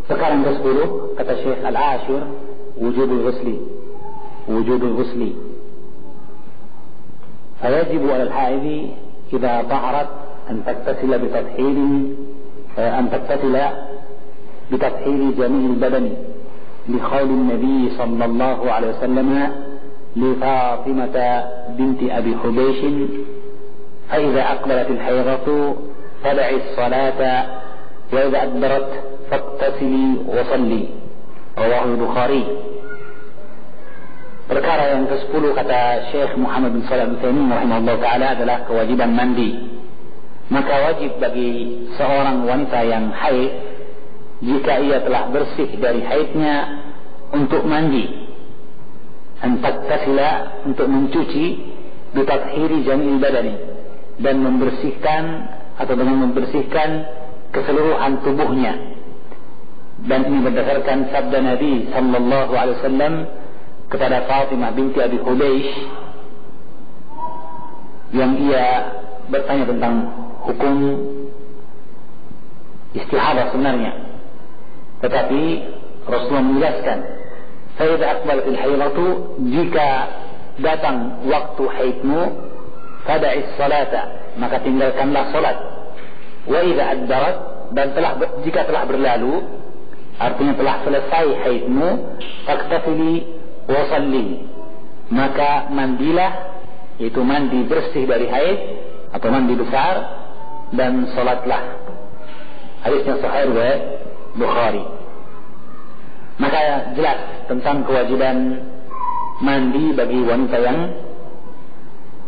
Sekarang ke-10 kata Syekh Al-Ashir, wujudul ghusli. Fayajibu 'ala al-haidhi idza ta'arat an tattasila بتطهير جميع البدن لقول النبي صلى الله عليه وسلم لفاطمة بنت أبي حبيش فإذا أقبلت الحيضة فدعي الصلاة وإذا أدبرت فاغتسلي وصلي. Rawahu Bukhari. Perkara yang ke-10 kata Syekh Muhammad bin Shalih Al-Utsaimin rahimahullah ta'ala adalah kewajiban mandi. Maka wajib bagi seorang wanita yang haid, jika ia telah bersih dari haidnya, untuk mandi, antaktasila, untuk mencuci, bitathhiri jami'il badani, dan membersihkan atau dengan membersihkan keseluruhan tubuhnya. Dan ini berdasarkan sabda Nabi sallallahu alaihi wasallam kepada Fatimah binti Abi Hubeish, yang ia bertanya tentang hukum istihadah sebenarnya. Tetapi Rasulullah menjelaskan, "Fa'idza aqbalatil haidatu," jika datang waktu haidmu, fada'is salata, maka tinggalkanlah salat. Wa idza adbarat, dan jika telah berlalu, artinya telah selesai haidmu, faktafili wa salli, maka mandilah, yaitu mandi bersih dari haid atau mandi besar, dan salatlah. Hadisnya sahih riwayat Bukhari. Maka jelas tentang kewajiban mandi bagi wanita yang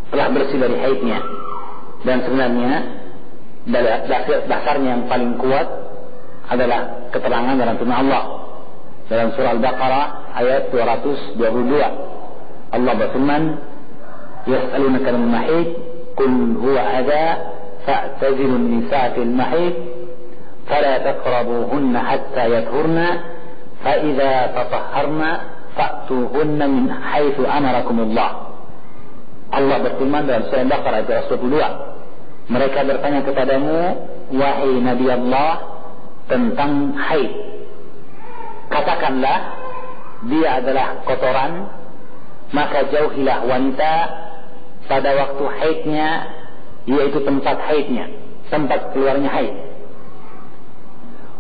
telah bersih dari haidnya. Dan sebenarnya dasarnya yang paling kuat adalah keterangan dalam firman Allah dalam surah Al-Baqarah ayat 222. Allah berfirman, "Yas'alunaka 'anil mahid, qul huwa adha, fa'tazilun nisaa fil mahid, fala taqrabuhunna hatta yathurna, fa idza tatahharna fa'tuhunna min haitsu amarakumullah." Allah berfirman dalam surah Al-Baqarah ayat 22, mereka bertanya kepadamu, wahai Nabi Allah, tentang haid. Katakanlah, dia adalah kotoran, maka jauhilah wanita pada waktu haidnya, yaitu tempat haidnya, tempat keluarnya haid.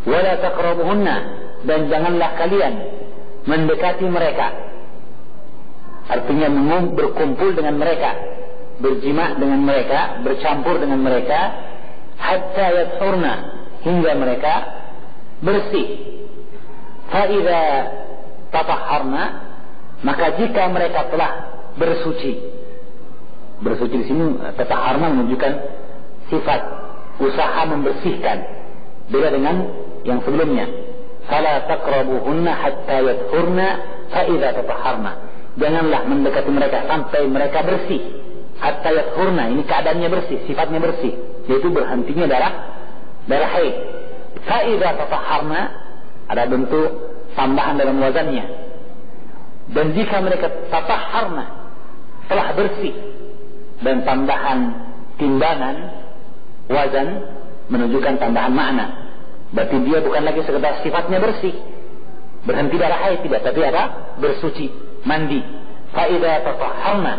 Wala taqrabuhunna, dan janganlah kalian mendekati mereka, artinya berkumpul dengan mereka, berjima dengan mereka, bercampur dengan mereka, hatta yathurna, hingga mereka bersih. Fa idza tatahharna, maka jika mereka telah bersuci di sini tatahharna menunjukkan sifat usaha membersihkan, beda dengan yang sebelumnya. Fala taqrabuhunna hatta yathurna fa idza tatahharna, janganlah mendekati mereka sampai mereka bersih. Hatta yathurna, ini keadaannya bersih, sifatnya bersih, yaitu berhentinya darah haid. Fa idza tatahharna, ada bentuk tambahan dalam wazannya. Dan jika mereka tatahharna, telah bersih, dan tambahan timbangan wazan menunjukkan tambahan makna. Berarti dia bukan lagi sekedar sifatnya bersih, berhenti darah haid, tidak, tapi apa? Bersuci, mandi. Fa idza tatahharna,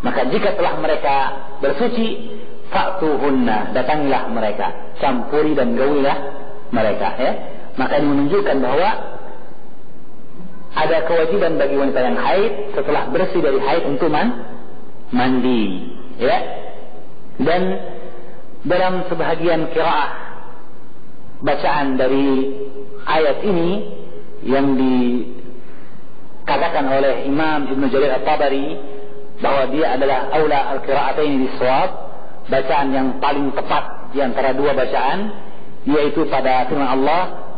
maka jika telah mereka bersuci, fa'tuhunna, datangilah mereka, campuri dan gaulilah mereka, ya. Maka ini menunjukkan bahwa ada kewajiban bagi wanita yang haid setelah bersih dari haid untuk mandi, ya. Dan dalam sebahagian qiraah bacaan dari ayat ini yang dikatakan oleh Imam Ibnu Jarir At-Tabari bahwa dia adalah aula al-qira'ataini bis-shawab, bacaan yang paling tepat di antara dua bacaan, yaitu pada firman Allah,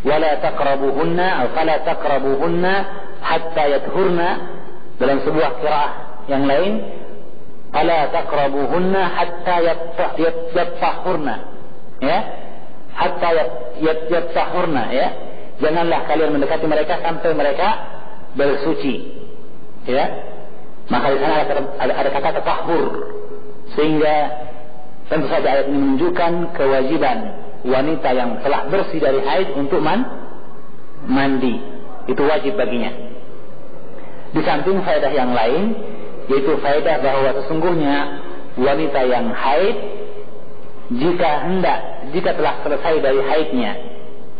wala taqrabuhunna atau fala taqrabuhunna hatta yathurna. Dalam sebuah qiraah yang lain, fala taqrabuhunna hatta yattahurna, ya, hatta yattahurna, ya, janganlah kalian mendekati mereka sampai mereka bersuci, ya. Maka di sana ada kata tatahur, sehingga tentu saja ayat ini menunjukkan kewajiban wanita yang telah bersih dari haid untuk mandi, itu wajib baginya. Di samping faedah yang lain, yaitu faedah bahwa sesungguhnya wanita yang haid jika telah selesai dari haidnya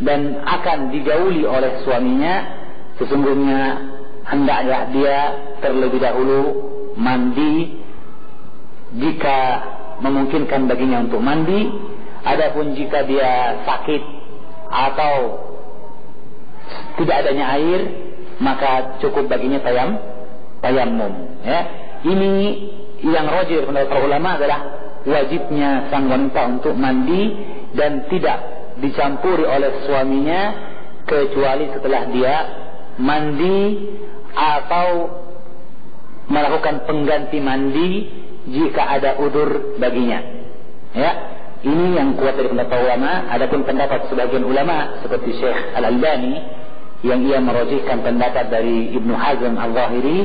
dan akan digauli oleh suaminya, sesungguhnya hendaklah dia terlebih dahulu mandi jika memungkinkan baginya untuk mandi. Adapun jika dia sakit atau tidak adanya air, maka cukup baginya tayamum. Ya. Ini yang rajih menurut para ulama adalah wajibnya sang wanita untuk mandi dan tidak dicampuri oleh suaminya kecuali setelah dia mandi atau melakukan pengganti mandi jika ada udzur baginya. Ya, ini yang kuat dari pendapat ulama. Adapun pendapat sebagian ulama seperti Syekh Al-Albani yang ia merajihkan pendapat dari Ibnu Hazm Al-Zahiri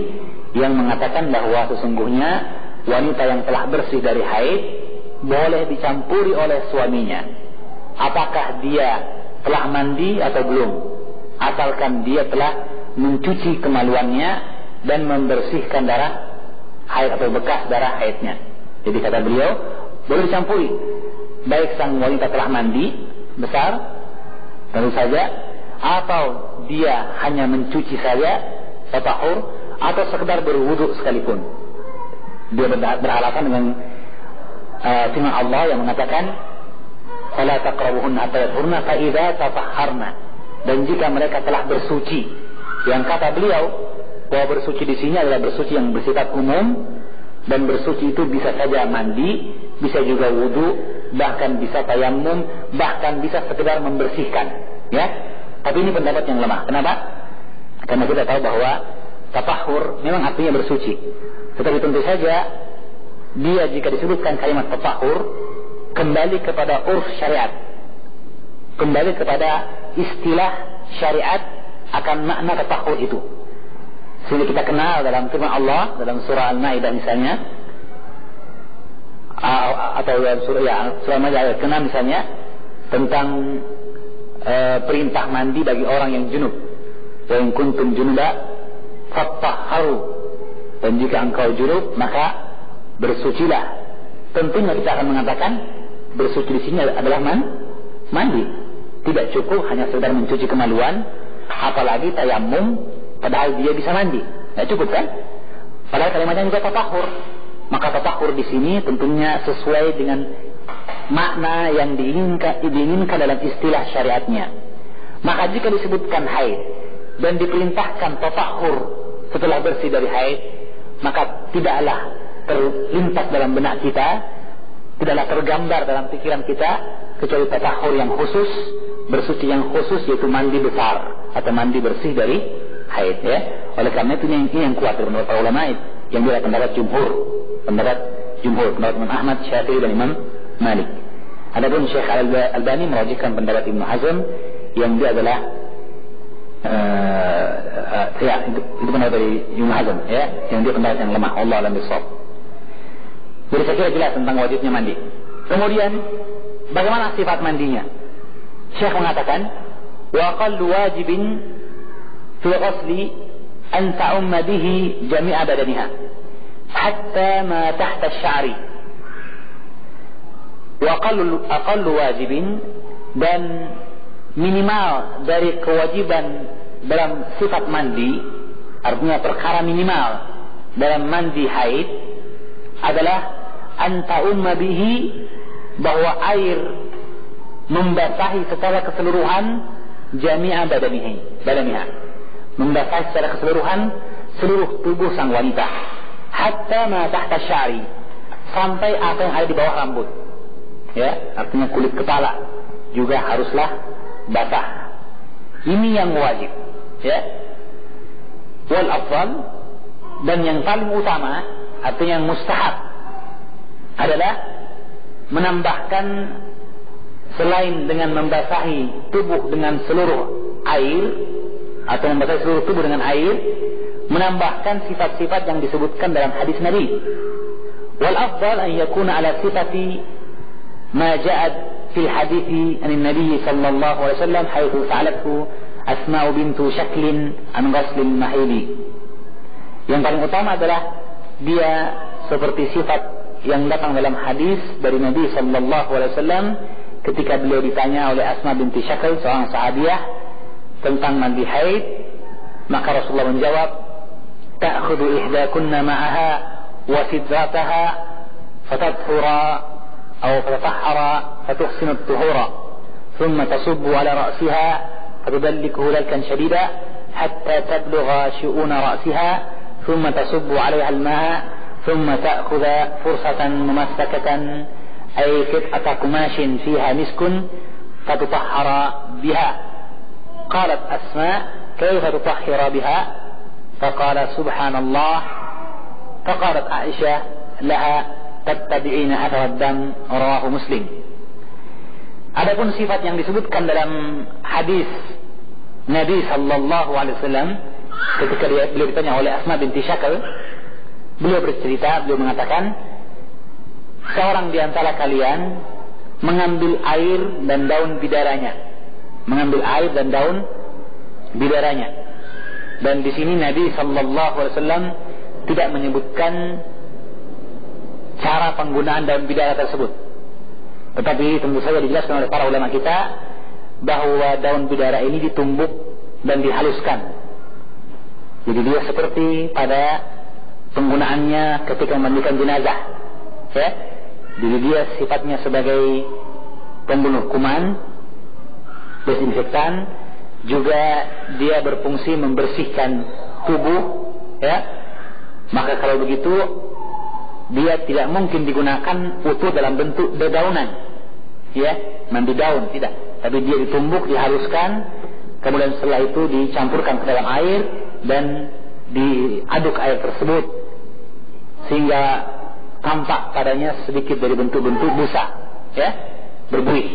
yang mengatakan bahwa sesungguhnya wanita yang telah bersih dari haid boleh dicampuri oleh suaminya, apakah dia telah mandi atau belum, asalkan dia telah mencuci kemaluannya dan membersihkan darah haid atau bekas darah haidnya. Jadi kata beliau, boleh dicampuri baik sang wanita telah mandi besar tentu saja, atau dia hanya mencuci saja tatahur, atau sekedar berwudu sekalipun. Dia beralasan dengan firman Allah yang mengatakan fala taqrabuhunna hatta yatahurna fa idza tatahharna, dan jika mereka telah bersuci. Yang kata beliau bahwa bersuci di sini adalah bersuci yang bersifat umum, dan bersuci itu bisa saja mandi, bisa juga wudu, bahkan bisa tayamum, bahkan bisa sekedar membersihkan, ya. Tapi ini pendapat yang lemah. Kenapa? Karena kita tahu bahwa tatahur memang artinya bersuci. Tetapi tentu saja dia jika disebutkan kalimat tatahur kembali kepada urf syariat, kembali kepada istilah syariat akan makna tatahur itu. Sehingga kita kenal dalam firman Allah dalam surah Al-Maidah misalnya, atau surah Al-Maidah ayat 6 misalnya, tentang perintah mandi bagi orang yang junub. Wa in kuntum junuba fatahharu, dan jika engkau junub maka bersucilah. Tentunya kita akan mengatakan bersuci di sini adalah mandi. Tidak cukup hanya sekedar mencuci kemaluan, apalagi tayamum, padahal dia bisa mandi. Tidak cukup kan? Padahal kalimatnya juga tatahur. Maka tatahur di sini tentunya sesuai dengan makna yang diinginkan dalam istilah syariatnya. Maka jika disebutkan haid dan diperintahkan tatahur setelah bersih dari haid, maka tidaklah terlintas dalam benak kita, tidaklah tergambar dalam pikiran kita kecuali tatahur yang khusus, bersuci yang khusus, yaitu mandi besar atau mandi bersih dari haid, ya. Oleh karena itu ini yang kuat menurut para ulama, yang dia pendapat jumhur, pendapat Imam Ahmad, Syafi'i dan Imam Malik. Adapun Syekh Al-Albani merajihkan pendapat Ibnu Hazm yang dia adalah itu pendapat dari Ibnu Hazm, ya, yang dia pendapat yang lemah. Allah alam bisawab. Jadi saya kira jelas tentang wajibnya mandi. Kemudian bagaimana sifat mandinya? Syekh mengatakan wa aqallu wajibin fi ghusli an ta'umma bihi jami'a badaniha hatta ma tahta asy-sya'ri. Wa aqallu wajibin, dan minimal dari kewajiban dalam sifat mandi, artinya perkara minimal dalam mandi haid adalah anta umma bihi, bahwa air membasahi secara keseluruhan jami'a badaniha, membasahi secara keseluruhan seluruh tubuh sang wanita, hatta ma tahta syari, sampai apa yang ada di bawah rambut, ya, artinya kulit kepala juga haruslah basah. Ini yang wajib, ya. Wal afdal, dan yang paling utama, artinya yang mustahab, adalah menambahkan selain dengan membasahi tubuh dengan seluruh air atau membasahi seluruh tubuh dengan air, menambahkan sifat-sifat yang disebutkan dalam hadis Nabi. Wal afdal an yakuna ala sifati ma ja'at fil hadithi an Nabi sallallahu alaihi wasallam haitsu sa'alathu Asma'u bintu Syaklin an ghaslil mahidi. Yang paling utama adalah dia seperti sifat yang datang dalam hadis dari Nabi sallallahu alaihi wasallam ketika beliau ditanya oleh Asma binti Syakl, seorang sahabiah, tentang mandi haid, maka Rasulullah menjawab, ta'khudhu ihdakunna ma'aha wa sidrataha fatadhura atau fatatahhara fatuhsinu at-tuhura thumma tasubbu ala ra'siha fatudallikuhu dalkan shadida hatta tablugha shu'una ra'siha thumma tasubbu 'alayha al-ma'a thumma ta'khudha fursatan mumassakatan ay qit'ata kumashin fiha miskun fatutahhara biha. Qalat Asma, kayfa tutahhira biha? Faqala subhanallah. Faqalat Aisyah laha tattabi'ina athar ad-dam, rawahu Muslim. Adapun sifat yang disebutkan dalam hadis Nabi sallallahu alaihi wasallam ketika beliau ditanya oleh Asma binti Syakl, beliau bercerita, beliau mengatakan, seorang di antara kalian mengambil air dan daun bidaranya, mengambil air dan daun bidaranya. Dan di sini Nabi sallallahu alaihi wasallam tidak menyebutkan cara penggunaan daun bidara tersebut, tetapi tentu saja dijelaskan oleh para ulama kita bahwa daun bidara ini ditumbuk dan dihaluskan. Jadi dia seperti pada penggunaannya ketika memandikan jenazah, ya. Jadi dia sifatnya sebagai pembunuh kuman, desinfektan, juga dia berfungsi membersihkan tubuh, ya. Maka kalau begitu dia tidak mungkin digunakan utuh dalam bentuk dedaunan, ya, mandi daun, tidak. Tapi dia ditumbuk, dihaluskan, kemudian setelah itu dicampurkan ke dalam air dan diaduk air tersebut sehingga tampak padanya sedikit dari bentuk-bentuk busa, ya, berbuih.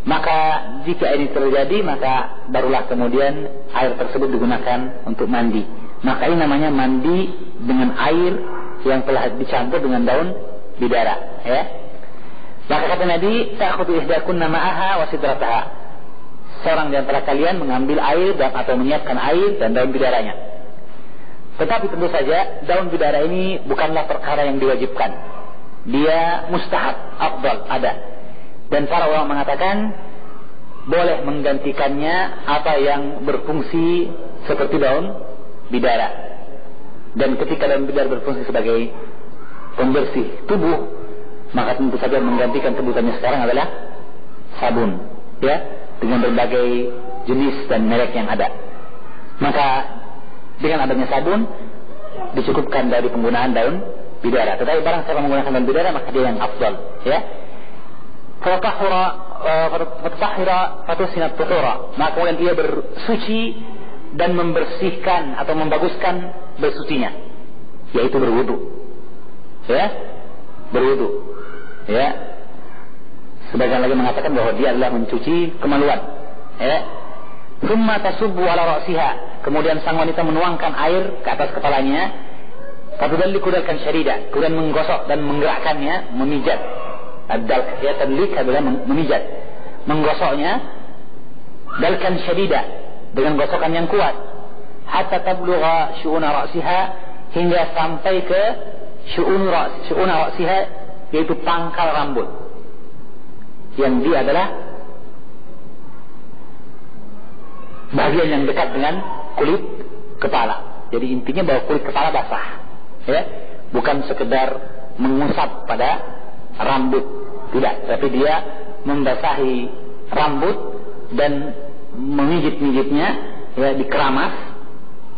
Maka jika ini terjadi, maka barulah kemudian air tersebut digunakan untuk mandi. Maka ini namanya mandi dengan air yang telah dicampur dengan daun bidara, ya. Maka kata Nabi, ta'khudhu ihdakunna ma'aha wa sidrataha. Seorang di antara kalian mengambil air dan atau menyiapkan air dan daun bidaranya. Tetapi tentu saja daun bidara ini bukanlah perkara yang diwajibkan. Dia mustahab, afdal, ada. Dan para ulama mengatakan boleh menggantikannya apa yang berfungsi seperti daun bidara. Dan ketika daun bidara berfungsi sebagai pembersih tubuh, maka tentu saja menggantikan sebutannya sekarang adalah sabun, ya, dengan berbagai jenis dan merek yang ada. Maka dengan adanya sabun dicukupkan dari penggunaan daun bidara. Tetapi barang siapa menggunakan daun bidara, maka dia yang afdal, ya. Fatahira fatusinat tuhura. Maka kemudian dia bersuci dan membersihkan atau membaguskan bersucinya, yaitu berwudu, ya, berwudu, ya. Sebagian lagi mengatakan bahwa dia adalah mencuci kemaluan, ya. Thumma tasubbu ala ra'siha. Kemudian sang wanita menuangkan air ke atas kepalanya. Fatudalliku dalkan syarida. Kemudian menggosok dan menggerakkannya, memijat. Ad-dalk, ya, tadlik adalah memijat. Menggosoknya dalkan syarida, dengan gosokan yang kuat. Hatta tablugha syu'una ra'siha, hingga sampai ke syu'una ra'siha, yaitu pangkal rambut. Yang dia adalah bagian yang dekat dengan kulit kepala. Jadi intinya bahwa kulit kepala basah, ya, bukan sekedar mengusap pada rambut, tidak, tapi dia membasahi rambut dan memijit-mijitnya, ya, dikeramas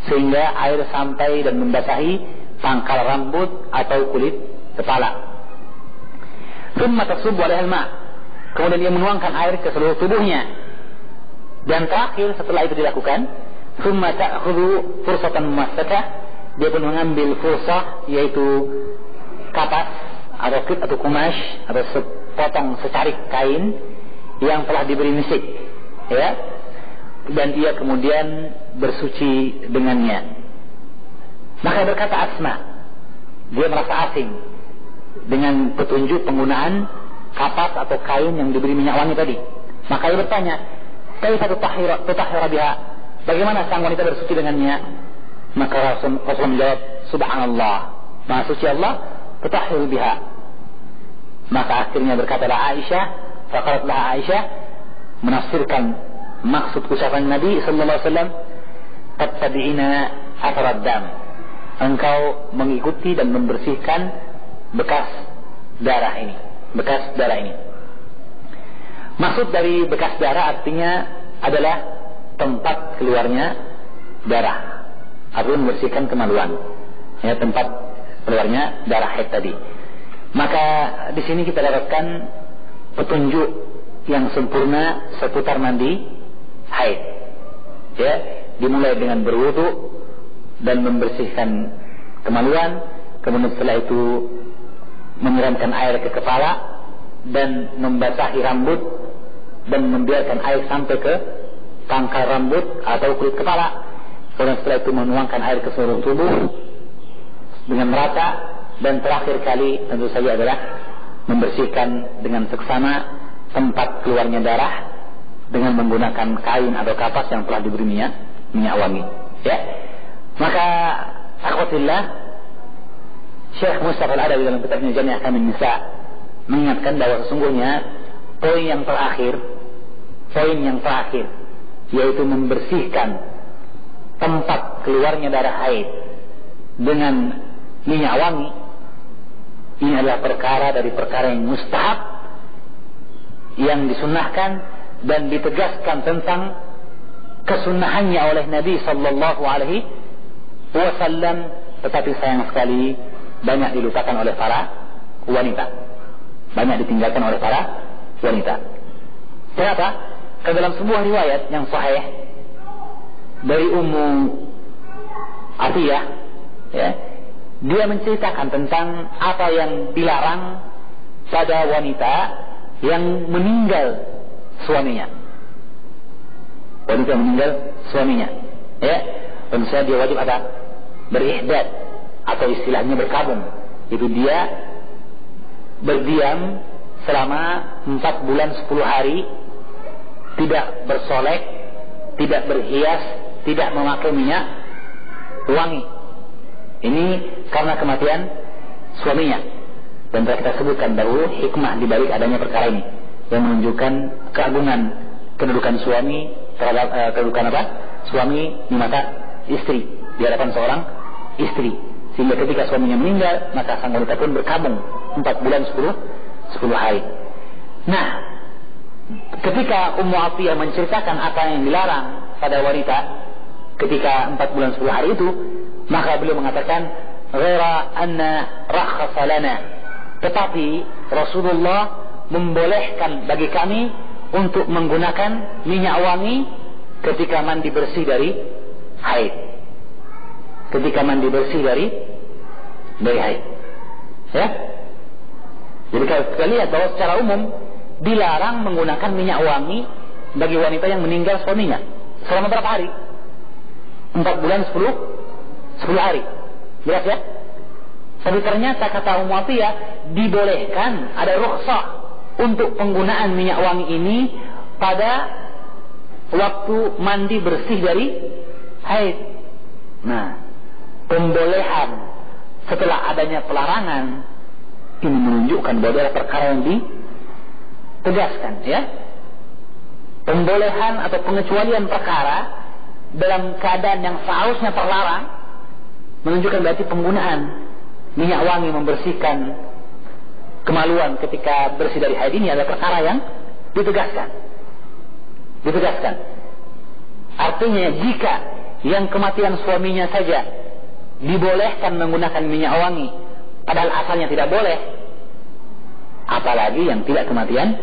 sehingga air sampai dan membasahi pangkal rambut atau kulit kepala. Thumma tasubbu 'alaiha al-ma'. Kemudian dia menuangkan air ke seluruh tubuhnya. Dan terakhir setelah itu dilakukan, thumma ta'khudhu fursatan mumassakah. Dia pun mengambil fursah, yaitu kapas atau kit atau kumash atau sepotong secarik kain yang telah diberi misik, ya. Dan dia kemudian bersuci dengannya. Maka berkata Asma, dia merasa asing dengan petunjuk penggunaan kapas atau kain yang diberi minyak wangi tadi. Maka dia bertanya, kaifa tutahhira biha? bagaimana sang wanita bersuci dengannya? Maka Rasul menjawab, subhanallah, maha suci Allah, tutahhir biha. Maka akhirnya berkatalah Aisyah, faqalatlah Aisyah menafsirkan maksud ucapan Nabi sallallahu alaihi wasallam, tattabi'ina atharad dam, engkau mengikuti dan membersihkan bekas darah ini. Maksud dari bekas darah artinya adalah tempat keluarnya darah, atau membersihkan kemaluan, ya, tempat keluarnya darah haid tadi. Maka di sini kita dapatkan petunjuk yang sempurna seputar mandi haid, ya, dimulai dengan berwudu dan membersihkan kemaluan, kemudian setelah itu menyiramkan air ke kepala dan membasahi rambut dan membiarkan air sampai ke pangkal rambut atau kulit kepala. Kemudian setelah itu menuangkan air ke seluruh tubuh dengan merata, dan terakhir kali tentu saja adalah membersihkan dengan seksama tempat keluarnya darah dengan menggunakan kain atau kapas yang telah diberi minyak wangi, ya. Maka akhwatillah, Syekh Mustafa Al-Adawi dalam kitabnya Jami' Ahkamin Nisa mengingatkan bahwa sesungguhnya poin yang terakhir yaitu membersihkan tempat keluarnya darah haid dengan minyak wangi, ini adalah perkara dari perkara yang mustahab, yang disunnahkan dan ditegaskan tentang kesunahannya oleh Nabi sallallahu alaihi wasallam, tetapi sayang sekali banyak dilupakan oleh para wanita, banyak ditinggalkan oleh para wanita. Kenapa? Karena dalam sebuah riwayat yang sahih dari Ummu Atiyah, ya, dia menceritakan tentang apa yang dilarang pada wanita yang meninggal suaminya. Wanita meninggal suaminya, ya, tentu saja dia wajib ada berihdad atau istilahnya berkabung. Itu dia berdiam selama 4 bulan 10 hari, tidak bersolek, tidak berhias, tidak memakai minyak wangi. Ini karena kematian suaminya. Dan telah kita sebutkan dahulu hikmah di balik adanya perkara ini, yang menunjukkan keagungan kedudukan suami terhadap kedudukan suami di mata istri, di hadapan seorang istri, sehingga ketika suaminya meninggal maka sang wanita pun berkabung 4 bulan 10 hari. Nah, ketika Ummu Atiyah menceritakan apa yang dilarang pada wanita ketika 4 bulan 10 hari itu, maka beliau mengatakan, ghaira anna rakhasa lana, tetapi Rasulullah membolehkan bagi kami untuk menggunakan minyak wangi ketika mandi bersih dari haid. Ketika mandi bersih dari haid, ya. Jadi kalau kita lihat bahwa secara umum dilarang menggunakan minyak wangi bagi wanita yang meninggal suaminya selama berapa hari? 4 bulan 10 hari. Jelas, ya? Tapi ternyata kata Ummu Atiyah dibolehkan, ada rukhsah untuk penggunaan minyak wangi ini pada waktu mandi bersih dari haid. Nah, pembolehan setelah adanya pelarangan ini menunjukkan bahwa adalah perkara yang ditegaskan, ya. Pembolehan atau pengecualian perkara dalam keadaan yang seharusnya terlarang menunjukkan berarti penggunaan minyak wangi membersihkan kemaluan ketika bersih dari haid ini adalah perkara yang ditegaskan. Artinya jika yang kematian suaminya saja dibolehkan menggunakan minyak wangi padahal asalnya tidak boleh, apalagi yang tidak kematian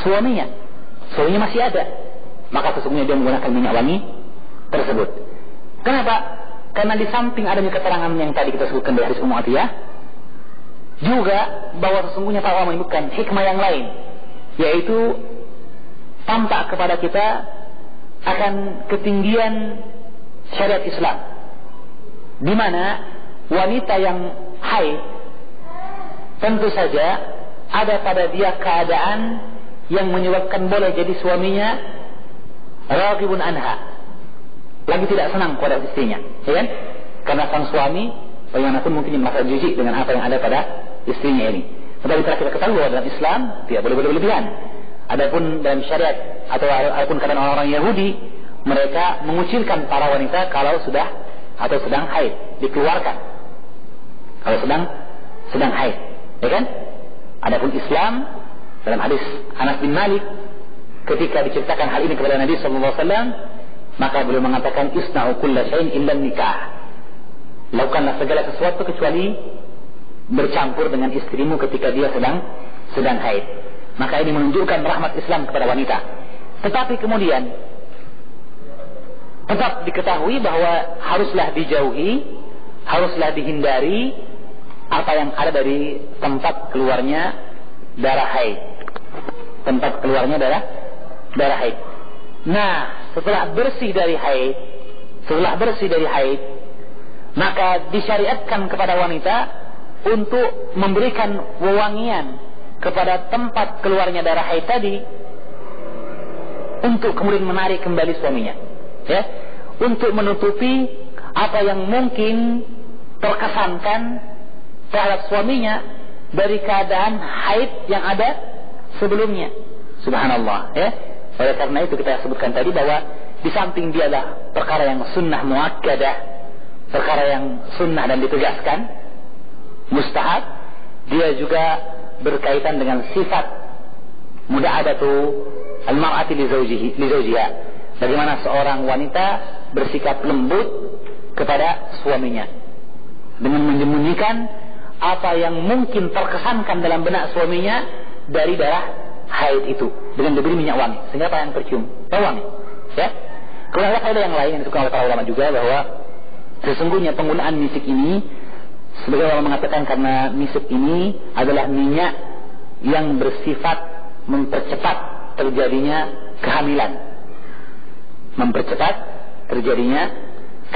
suaminya masih ada, maka sesungguhnya dia menggunakan minyak wangi tersebut. Kenapa? Karena di samping adanya keterangan yang tadi kita sebutkan dari hadis Ummu Atiyah, juga bahwa sesungguhnya para ulama menyebutkan hikmah yang lain, yaitu tampak kepada kita akan ketinggian syariat Islam, di mana wanita yang haid tentu saja ada pada dia keadaan yang menyebabkan boleh jadi suaminya raghibun anha, lagi tidak senang kepada istrinya, ya kan? Karena sang suami bagaimanapun mungkin merasa jijik dengan apa yang ada pada istrinya ini. Tetapi telah kita ketahui bahwa dalam Islam tidak boleh berlebihan. Adapun dalam syariat ataupun keadaan orang-orang Yahudi, mereka mengucilkan para wanita kalau sudah atau sedang haid, dikeluarkan. Kalau sedang haid, ya kan? Adapun Islam dalam hadis Anas bin Malik, ketika diceritakan hal ini kepada Nabi sallallahu alaihi wasallam, maka beliau mengatakan isna'u kulla syai'in illa nikah. Lakukanlah segala sesuatu kecuali bercampur dengan istrimu ketika dia sedang haid. Maka ini menunjukkan rahmat Islam kepada wanita. Tetapi kemudian tetap diketahui bahwa haruslah dijauhi, haruslah dihindari apa yang ada dari tempat keluarnya darah haid. Tempat keluarnya darah haid. Nah, setelah bersih dari haid, maka disyariatkan kepada wanita untuk memberikan wewangian kepada tempat keluarnya darah haid tadi, untuk kemudian menarik kembali suaminya, ya, untuk menutupi apa yang mungkin terkesankan terhadap suaminya dari keadaan haid yang ada sebelumnya. Subhanallah, ya. Oleh karena itu kita sebutkan tadi bahwa di samping dia adalah perkara yang sunnah muakkadah, perkara yang sunnah dan ditegaskan, mustahab, dia juga berkaitan dengan sifat muda'adatu al-mar'ati li zawjiha. Bagaimana seorang wanita bersikap lembut kepada suaminya dengan menyembunyikan apa yang mungkin terkesankan dalam benak suaminya dari darah haid itu, dengan diberi minyak wangi sehingga apa yang tercium wangi, ya. Kemudian ada yang lain yang disebutkan oleh para ulama juga, bahwa sesungguhnya penggunaan misik ini, sebagai ulama mengatakan, karena misik ini adalah minyak yang bersifat mempercepat terjadinya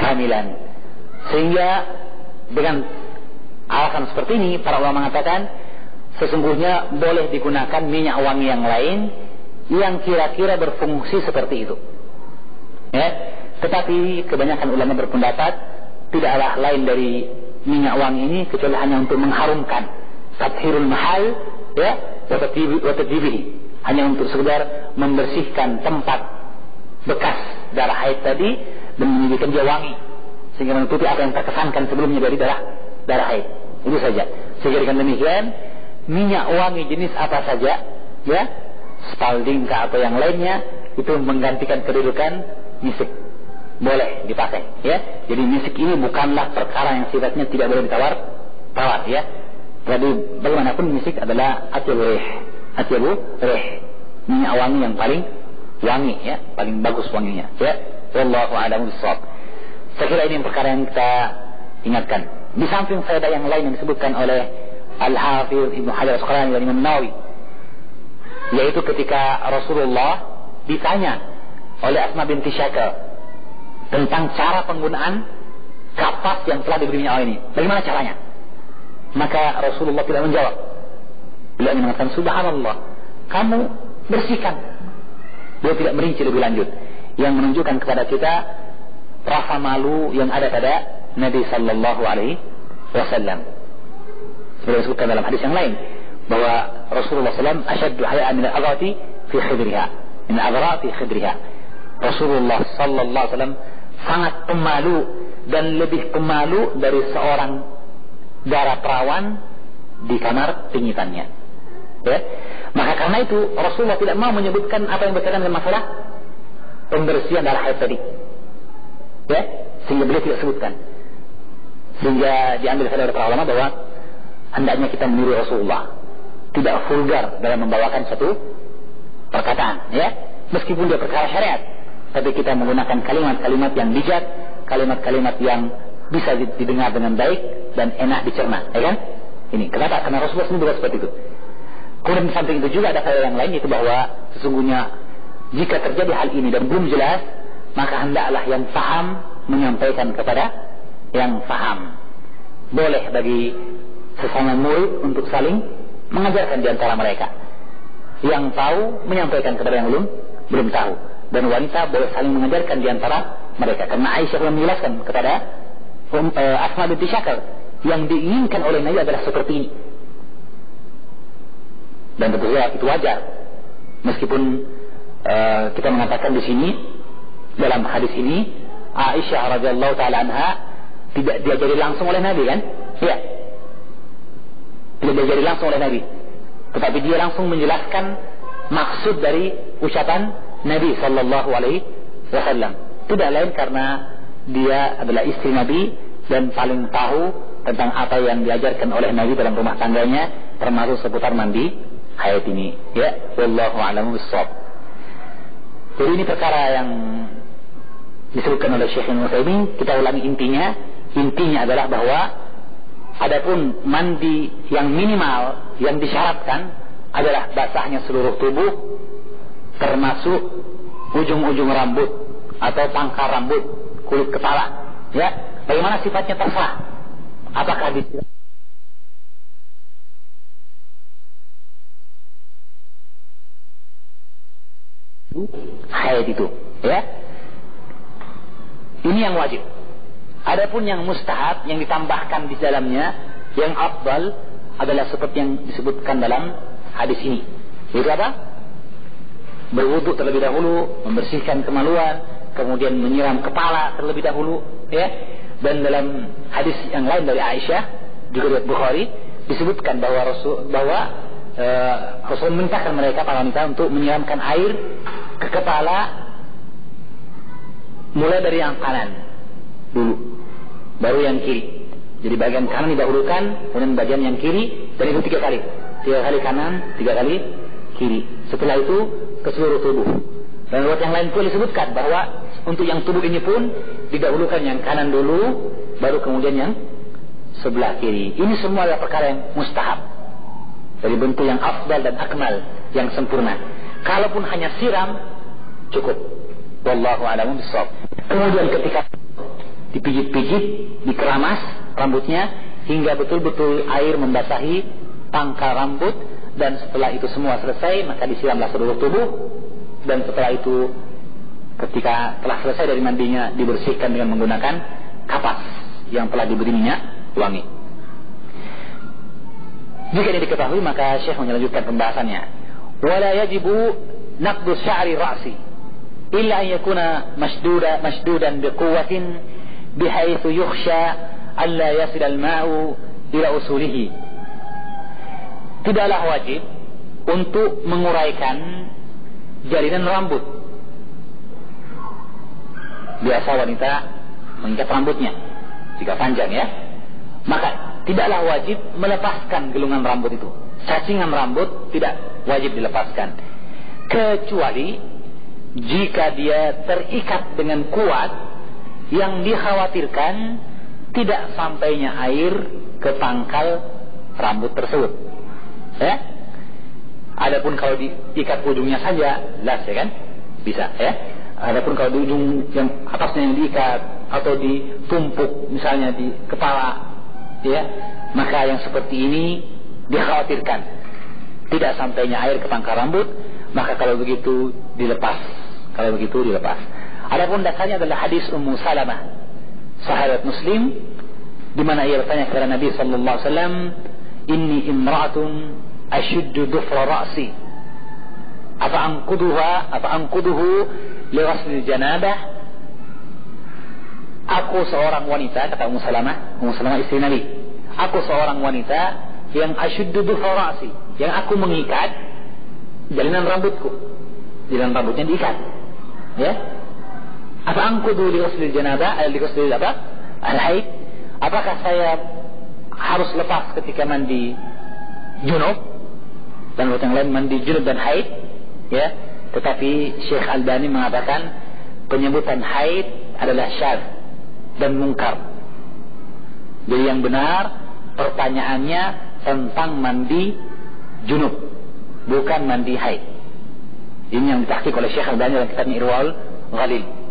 kehamilan, sehingga dengan alasan seperti ini para ulama mengatakan sesungguhnya boleh digunakan minyak wangi yang lain yang kira-kira berfungsi seperti itu, ya. Tetapi kebanyakan ulama berpendapat tidaklah lain dari minyak wangi ini kecuali hanya untuk mengharumkan, tathhirul mahal, ya, wa tadjibihi, hanya untuk sekedar membersihkan tempat bekas darah haid tadi dan menjadikan dia wangi sehingga menutupi apa yang terkesankan sebelumnya dari darah haid. Itu saja. Sehingga dengan demikian minyak wangi jenis apa saja, ya, Spalding atau yang lainnya, itu menggantikan kedudukan misik, boleh dipakai, ya. Jadi misik ini bukanlah perkara yang sifatnya tidak boleh ditawar, ya. Jadi bagaimanapun misik adalah atyabu rih, minyak wangi yang paling wangi, ya, paling bagus wanginya, ya. Wallahu a'lamu bissawab. Saya kira ini perkara yang kita ingatkan. Di samping faedah yang lain yang disebutkan oleh Al-Hafidz Ibnu Hajar Al-Asqalani dan Imam Nawawi, yaitu ketika Rasulullah ditanya oleh Asma binti Syakir tentang cara penggunaan kapas yang telah diberi minyak ini, bagaimana caranya? Maka Rasulullah tidak menjawab. Beliau mengatakan, subhanallah, kamu bersihkan. Beliau tidak merinci lebih lanjut, yang menunjukkan kepada kita rasa malu yang ada pada Nabi sallallahu alaihi wasallam. Seperti disebutkan dalam hadis yang lain bahwa Rasulullah SAW asyaddu haya'an min al-aghrati fi khidriha. Rasulullah sallallahu alaihi wasallam sangat pemalu dan lebih pemalu dari seorang darah perawan di kamar pingitannya, ya. Maka karena itu Rasulullah tidak mau menyebutkan apa yang berkaitan dengan masalah pembersihan darah haid tadi, ya, sehingga beliau tidak sebutkan, sehingga diambil oleh para ulama bahwa hendaknya kita meniru Rasulullah, tidak vulgar dalam membawakan satu perkataan, ya, meskipun dia perkara syariat, tapi kita menggunakan kalimat-kalimat yang bijak, kalimat-kalimat yang bisa didengar dengan baik dan enak dicerna, ya kan? Ini kenapa? Karena Rasulullah sendiri juga seperti itu. Kemudian di samping itu juga ada hal yang lain, yaitu bahwa sesungguhnya jika terjadi hal ini dan belum jelas, maka hendaklah yang faham menyampaikan kepada yang faham. Boleh bagi sesama murid untuk saling mengajarkan di antara mereka. Yang tahu menyampaikan kepada yang belum tahu. Dan wanita boleh saling mengajarkan di antara mereka. Karena Aisyah pun menjelaskan kepada Asma binti Syakal, yang diinginkan oleh Nabi adalah seperti ini. Dan tentu saja itu wajar. Meskipun kita mengatakan di sini dalam hadis ini Aisyah radhiyallahu taala anha tidak diajari langsung oleh Nabi, kan? Ya. Tidak diajari langsung oleh Nabi. Tetapi dia langsung menjelaskan maksud dari ucapan Nabi sallallahu alaihi wasallam. Tidak lain karena dia adalah istri Nabi dan paling tahu tentang apa yang diajarkan oleh Nabi dalam rumah tangganya, termasuk seputar mandi haid ini. Ya, wallahu a'lamu bissawab. Jadi ini perkara yang disebutkan oleh Syekh Ibnu Utsaimin. Kita ulangi intinya. Intinya adalah bahwa adapun mandi yang minimal yang disyaratkan adalah basahnya seluruh tubuh, termasuk ujung-ujung rambut atau pangkal rambut, kulit kepala. Ya, bagaimana sifatnya terserah. Apakah haid itu, ya? Ini yang wajib. Adapun yang mustahab, yang ditambahkan di dalamnya, yang afdal adalah seperti yang disebutkan dalam hadis ini. Itu apa? Berwudu terlebih dahulu, membersihkan kemaluan, kemudian menyiram kepala terlebih dahulu, ya. Dan dalam hadis yang lain dari Aisyah, juga dari Bukhari, disebutkan bahwa Rasul memerintahkan mereka para wanita untuk menyiramkan air ke kepala mulai dari yang kanan dulu, baru yang kiri. Jadi bagian kanan didahulukan, kemudian bagian yang kiri, dan itu 3 kali. 3 kali kanan, 3 kali kiri. Setelah itu ke seluruh tubuh. Dan riwayat yang lain pun disebutkan bahwa untuk yang tubuh ini pun didahulukan yang kanan dulu, baru kemudian yang sebelah kiri. Ini semua adalah perkara yang mustahab, dari bentuk yang afdal dan akmal, yang sempurna. Kalaupun hanya siram, cukup. Wallahu a'lam bishawab. Kemudian ketika dipijit-pijit, dikeramas rambutnya hingga betul-betul air membasahi pangkal rambut, dan setelah itu semua selesai maka disiramlah seluruh tubuh, dan setelah itu ketika telah selesai dari mandinya dibersihkan dengan menggunakan kapas yang telah diberi minyak wangi. Jika ini diketahui, maka Syekh melanjutkan pembahasannya. Wala yajibu naqdu sya'ri ra'si illa an yakuna mashdudan biquwwatin bihaitsu yukhsha alla yasil al-ma'u ila usulihi. Tidaklah wajib untuk menguraikan jalinan rambut. Biasa wanita mengikat rambutnya jika panjang, ya. Maka tidaklah wajib melepaskan gelungan rambut itu. Cacingan rambut tidak wajib dilepaskan, kecuali jika dia terikat dengan kuat yang dikhawatirkan tidak sampainya air ke pangkal rambut tersebut, ya. Adapun kalau diikat ujungnya saja, jelas, ya kan, bisa, ya. Adapun kalau di ujung yang atasnya yang diikat atau ditumpuk misalnya di kepala, ya, maka yang seperti ini dikhawatirkan tidak sampainya air ke pangkal rambut, maka kalau begitu dilepas. Adapun dasarnya adalah hadis Ummu Salamah, sahabat Muslim, di mana ia bertanya kepada Nabi sallallahu alaihi wasallam, "Inni imra'atun ashuddu dhufra ra'si, afa anquduhu li ghusl janabah?" Aku seorang wanita, kata Ummu Salamah istri Nabi, aku seorang wanita yang ashuddu dhufra ra'si, yang aku mengikat jalinan rambutku. Jalinan rambutnya diikat, ya. Apa angkudu li ghusl janabah, li ghusl apa? Al-haid. Apakah saya harus lepas ketika mandi junub? Dan yang lain mandi junub dan haid, ya. Tetapi Syekh Albani mengatakan penyebutan haid adalah syadz dan mungkar. Jadi yang benar pertanyaannya tentang mandi junub, bukan mandi haid. Ini yang ditahqiq oleh Syekh Albani dalam kitabnya Irwaul Ghalil.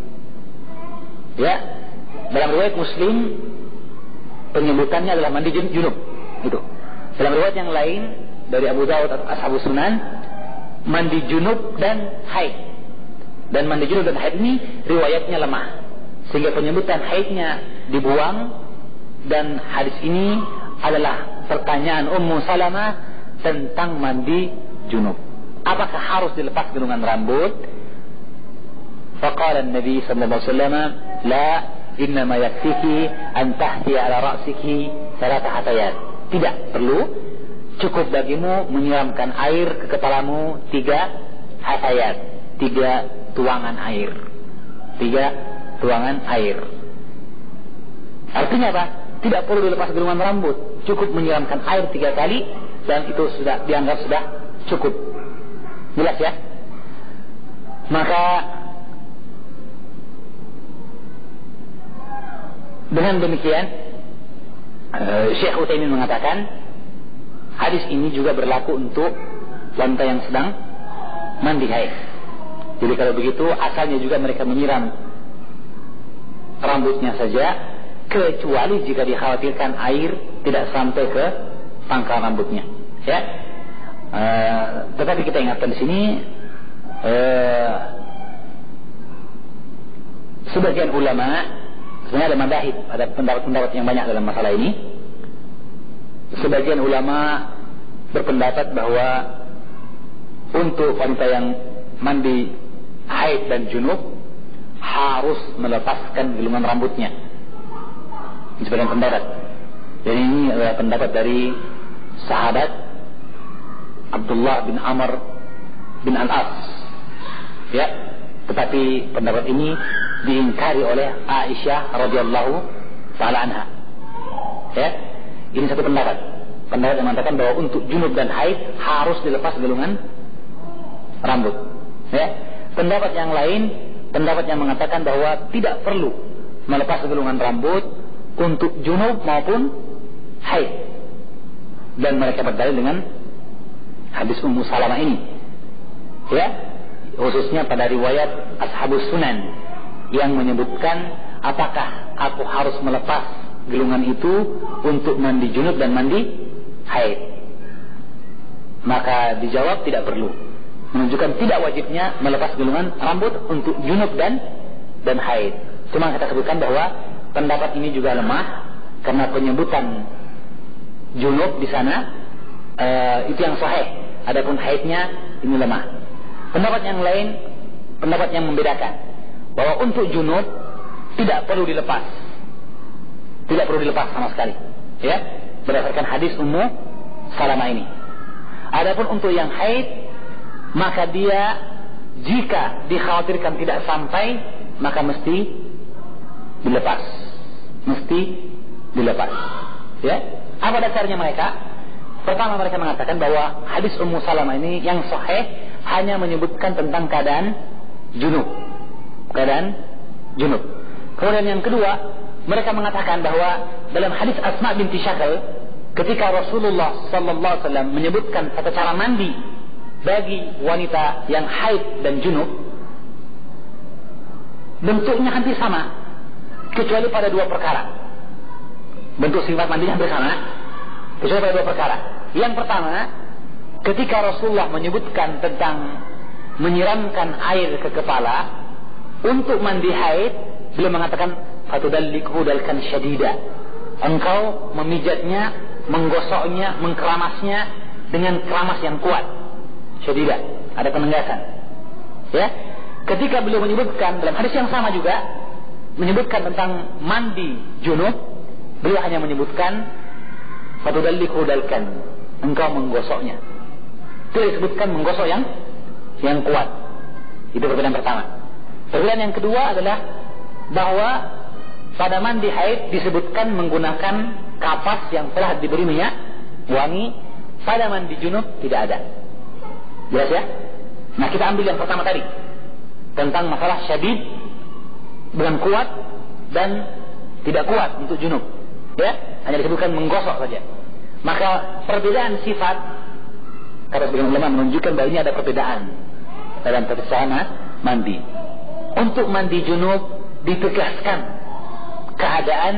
Ya, dalam riwayat Muslim penyebutannya adalah mandi junub, gitu. Dalam riwayat yang lain dari Abu Dawud atau Ashabus Sunan, mandi junub dan haid. Dan mandi junub dan haid ini riwayatnya lemah, sehingga penyebutan haidnya dibuang. Dan hadis ini adalah pertanyaan Ummu Salamah tentang mandi junub. Apakah harus dilepas gulungan rambut? Faqala Nabi sallallahu alaihi wasallam, la, innama yakfiki an tahti ala ra'siki salata hatayat. Tidak perlu, cukup bagimu menyiramkan air ke kepalamu 3 hatayat, 3 tuangan air. 3 tuangan air. Artinya apa? Tidak perlu dilepas gulungan rambut, cukup menyiramkan air 3 kali dan itu sudah dianggap sudah cukup. Jelas ya? Maka dengan demikian Syekh Utsaimin mengatakan hadis ini juga berlaku untuk wanita yang sedang mandi haid. Jadi kalau begitu asalnya juga mereka menyiram rambutnya saja, kecuali jika dikhawatirkan air tidak sampai ke pangkal rambutnya, ya. Tetapi kita ingatkan di sini, sebagian ulama sebenarnya ada madhahib, ada pendapat-pendapat yang banyak dalam masalah ini. Sebagian ulama berpendapat bahwa untuk wanita yang mandi haid dan junub harus melepaskan gulungan rambutnya. Sebagian pendapat. Jadi ini adalah pendapat dari sahabat Abdullah bin Amr bin Al-As, ya. Tetapi pendapat ini diingkari oleh Aisyah radhiyallahu taala anha, ya. Ini satu pendapat yang mengatakan bahwa untuk junub dan haid harus dilepas gulungan rambut, ya. Pendapat yang lain, pendapat yang mengatakan bahwa tidak perlu melepas gulungan rambut untuk junub maupun haid, dan mereka berdalil dengan hadis Ummu Salamah ini, ya, khususnya pada riwayat Ashabus Sunan yang menyebutkan apakah aku harus melepas gulungan itu untuk mandi junub dan mandi haid. Maka dijawab tidak perlu, menunjukkan tidak wajibnya melepas gulungan rambut untuk junub dan haid. Cuma kita sebutkan bahwa pendapat ini juga lemah karena penyebutan junub di sana itu yang sahih. Adapun haidnya ini lemah. Pendapat yang lain, pendapat yang membedakan bahwa untuk junub tidak perlu dilepas, tidak perlu dilepas sama sekali, ya, berdasarkan hadis Ummu Salamah ini. Adapun untuk yang haid, maka dia jika dikhawatirkan tidak sampai, maka mesti dilepas, ya. Apa dasarnya mereka? Pertama, mereka mengatakan bahwa hadis Ummu Salamah ini yang sahih hanya menyebutkan tentang keadaan junub. Kemudian yang kedua, mereka mengatakan bahwa dalam hadis Asma binti Syakal, ketika Rasulullah sallallahu alaihi wasallam menyebutkan tata cara mandi bagi wanita yang haid dan junub, bentuknya hampir sama, kecuali pada 2 perkara. Bentuk sifat mandinya hampir sama, kecuali pada 2 perkara. Yang pertama, ketika Rasulullah menyebutkan tentang menyiramkan air ke kepala untuk mandi haid, beliau mengatakan fatudallikhu dalkan syadida, engkau memijatnya, menggosoknya, mengkeramasnya dengan keramas yang kuat, syadida, ada penegasan, ya. Ketika beliau menyebutkan dalam hadis yang sama juga menyebutkan tentang mandi junub, beliau hanya menyebutkan fatudallikhu dalkan, engkau menggosoknya. Tidak disebutkan menggosok yang kuat. Itu perbedaan pertama. Perbedaan yang kedua adalah bahwa pada mandi haid disebutkan menggunakan kapas yang telah diberi minyak wangi. Pada mandi junub tidak ada. Jelas ya? Nah, kita ambil yang pertama tadi tentang masalah syadid dengan kuat dan tidak kuat untuk junub, ya, hanya disebutkan menggosok saja. Maka perbedaan sifat, kata sebagian ulama, menunjukkan bahwa ini ada perbedaan dalam tata cara mandi. Untuk mandi junub ditegaskan keadaan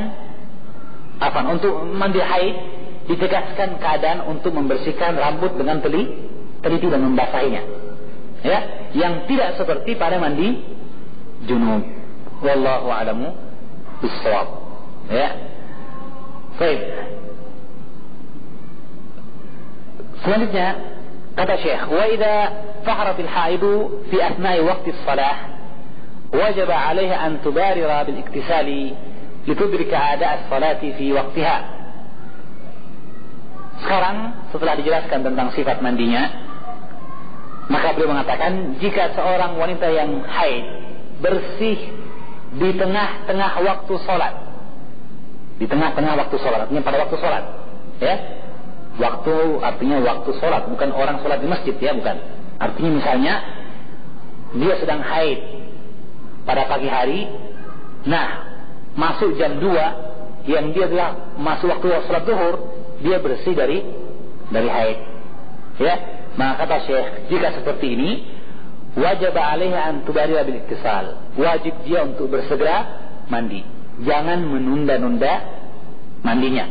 apa? Untuk mandi haid ditegaskan keadaan untuk membersihkan rambut dengan teliti dan membasahinya, ya, yang tidak seperti pada mandi junub. Wallahu a'lamu bis-shawab. Ya. Baik. Selanjutnya kata Syekh, wa idza taharat al-haidu fi athna'i waqti as-salah wajib 'alayha an tubarira bil iktisali litudrika ada as-salati fi waqtiha. Sekarang setelah dijelaskan tentang sifat mandinya, maka beliau mengatakan jika seorang wanita yang haid bersih di tengah-tengah waktu sholat, di tengah-tengah waktu sholat, artinya pada waktu sholat, ya, waktu artinya waktu sholat, bukan orang sholat di masjid, ya, bukan. Artinya misalnya dia sedang haid pada pagi hari, nah masuk jam 2 yang dia telah masuk waktu sholat zuhur, dia bersih dari haid, ya. Maka kata Syekh, jika seperti ini wajib 'alaiha an tubarira bil iktisal, wajib dia untuk bersegera mandi, jangan menunda-nunda mandinya.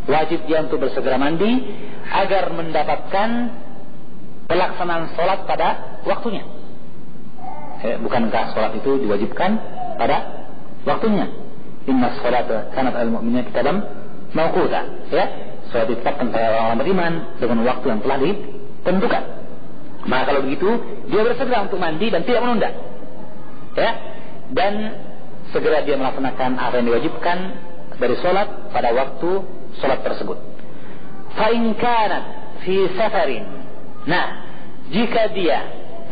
Wajib dia untuk bersegera mandi agar mendapatkan pelaksanaan sholat pada waktunya. Bukankah sholat itu diwajibkan pada waktunya? Inna sholata kanat al-mu'minina kitaban mawquta, ya. Sholat ditetapkan pada orang beriman dengan waktu yang telah ditentukan. Maka kalau begitu dia bersegera untuk mandi dan tidak menunda, ya, dan segera dia melaksanakan apa yang diwajibkan dari sholat pada waktu sholat tersebut. Fa in kanat fi safarin, nah jika dia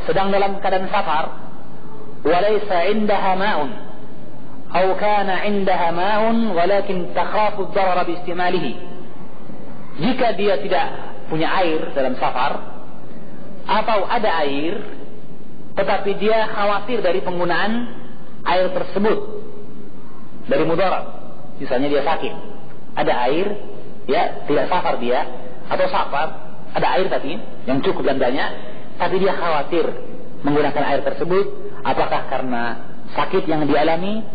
sedang dalam keadaan safar, walaysa indaha ma'un aw kana indaha ma'un walakin takhafu ad-darara bi istimalihi, jika dia tidak punya air dalam safar atau ada air tetapi dia khawatir dari penggunaan air tersebut dari mudarat, misalnya dia sakit, ada air, ya, tidak safar dia, atau safar ada air tapi yang cukup dan banyak, tapi dia khawatir menggunakan air tersebut, apakah karena sakit yang dialami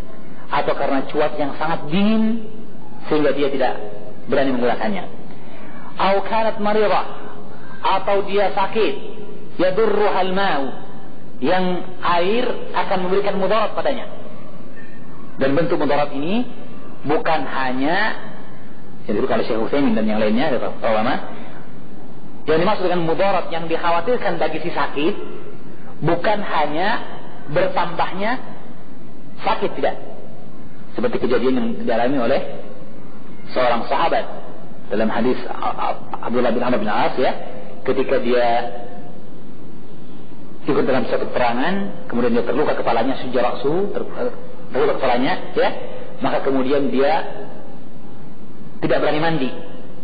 atau karena cuaca yang sangat dingin sehingga dia tidak berani menggunakannya. Au kanat maridah, atau dia sakit, yadurruhal ma'u, yang air akan memberikan mudarat padanya. Dan bentuk mudarat ini bukan hanya yang disebut oleh Syekh Utsaimin dan yang lainnya, kata ulama, yang dimaksud dengan mudarat yang dikhawatirkan bagi si sakit bukan hanya bertambahnya sakit, tidak. Seperti kejadian yang dialami oleh seorang sahabat dalam hadis Abdullah bin Amr bin As, ya, ketika dia ikut dalam suatu peperangan, kemudian dia terluka kepalanya, sujaraksu, terluka kepalanya, ya, maka kemudian dia tidak berani mandi,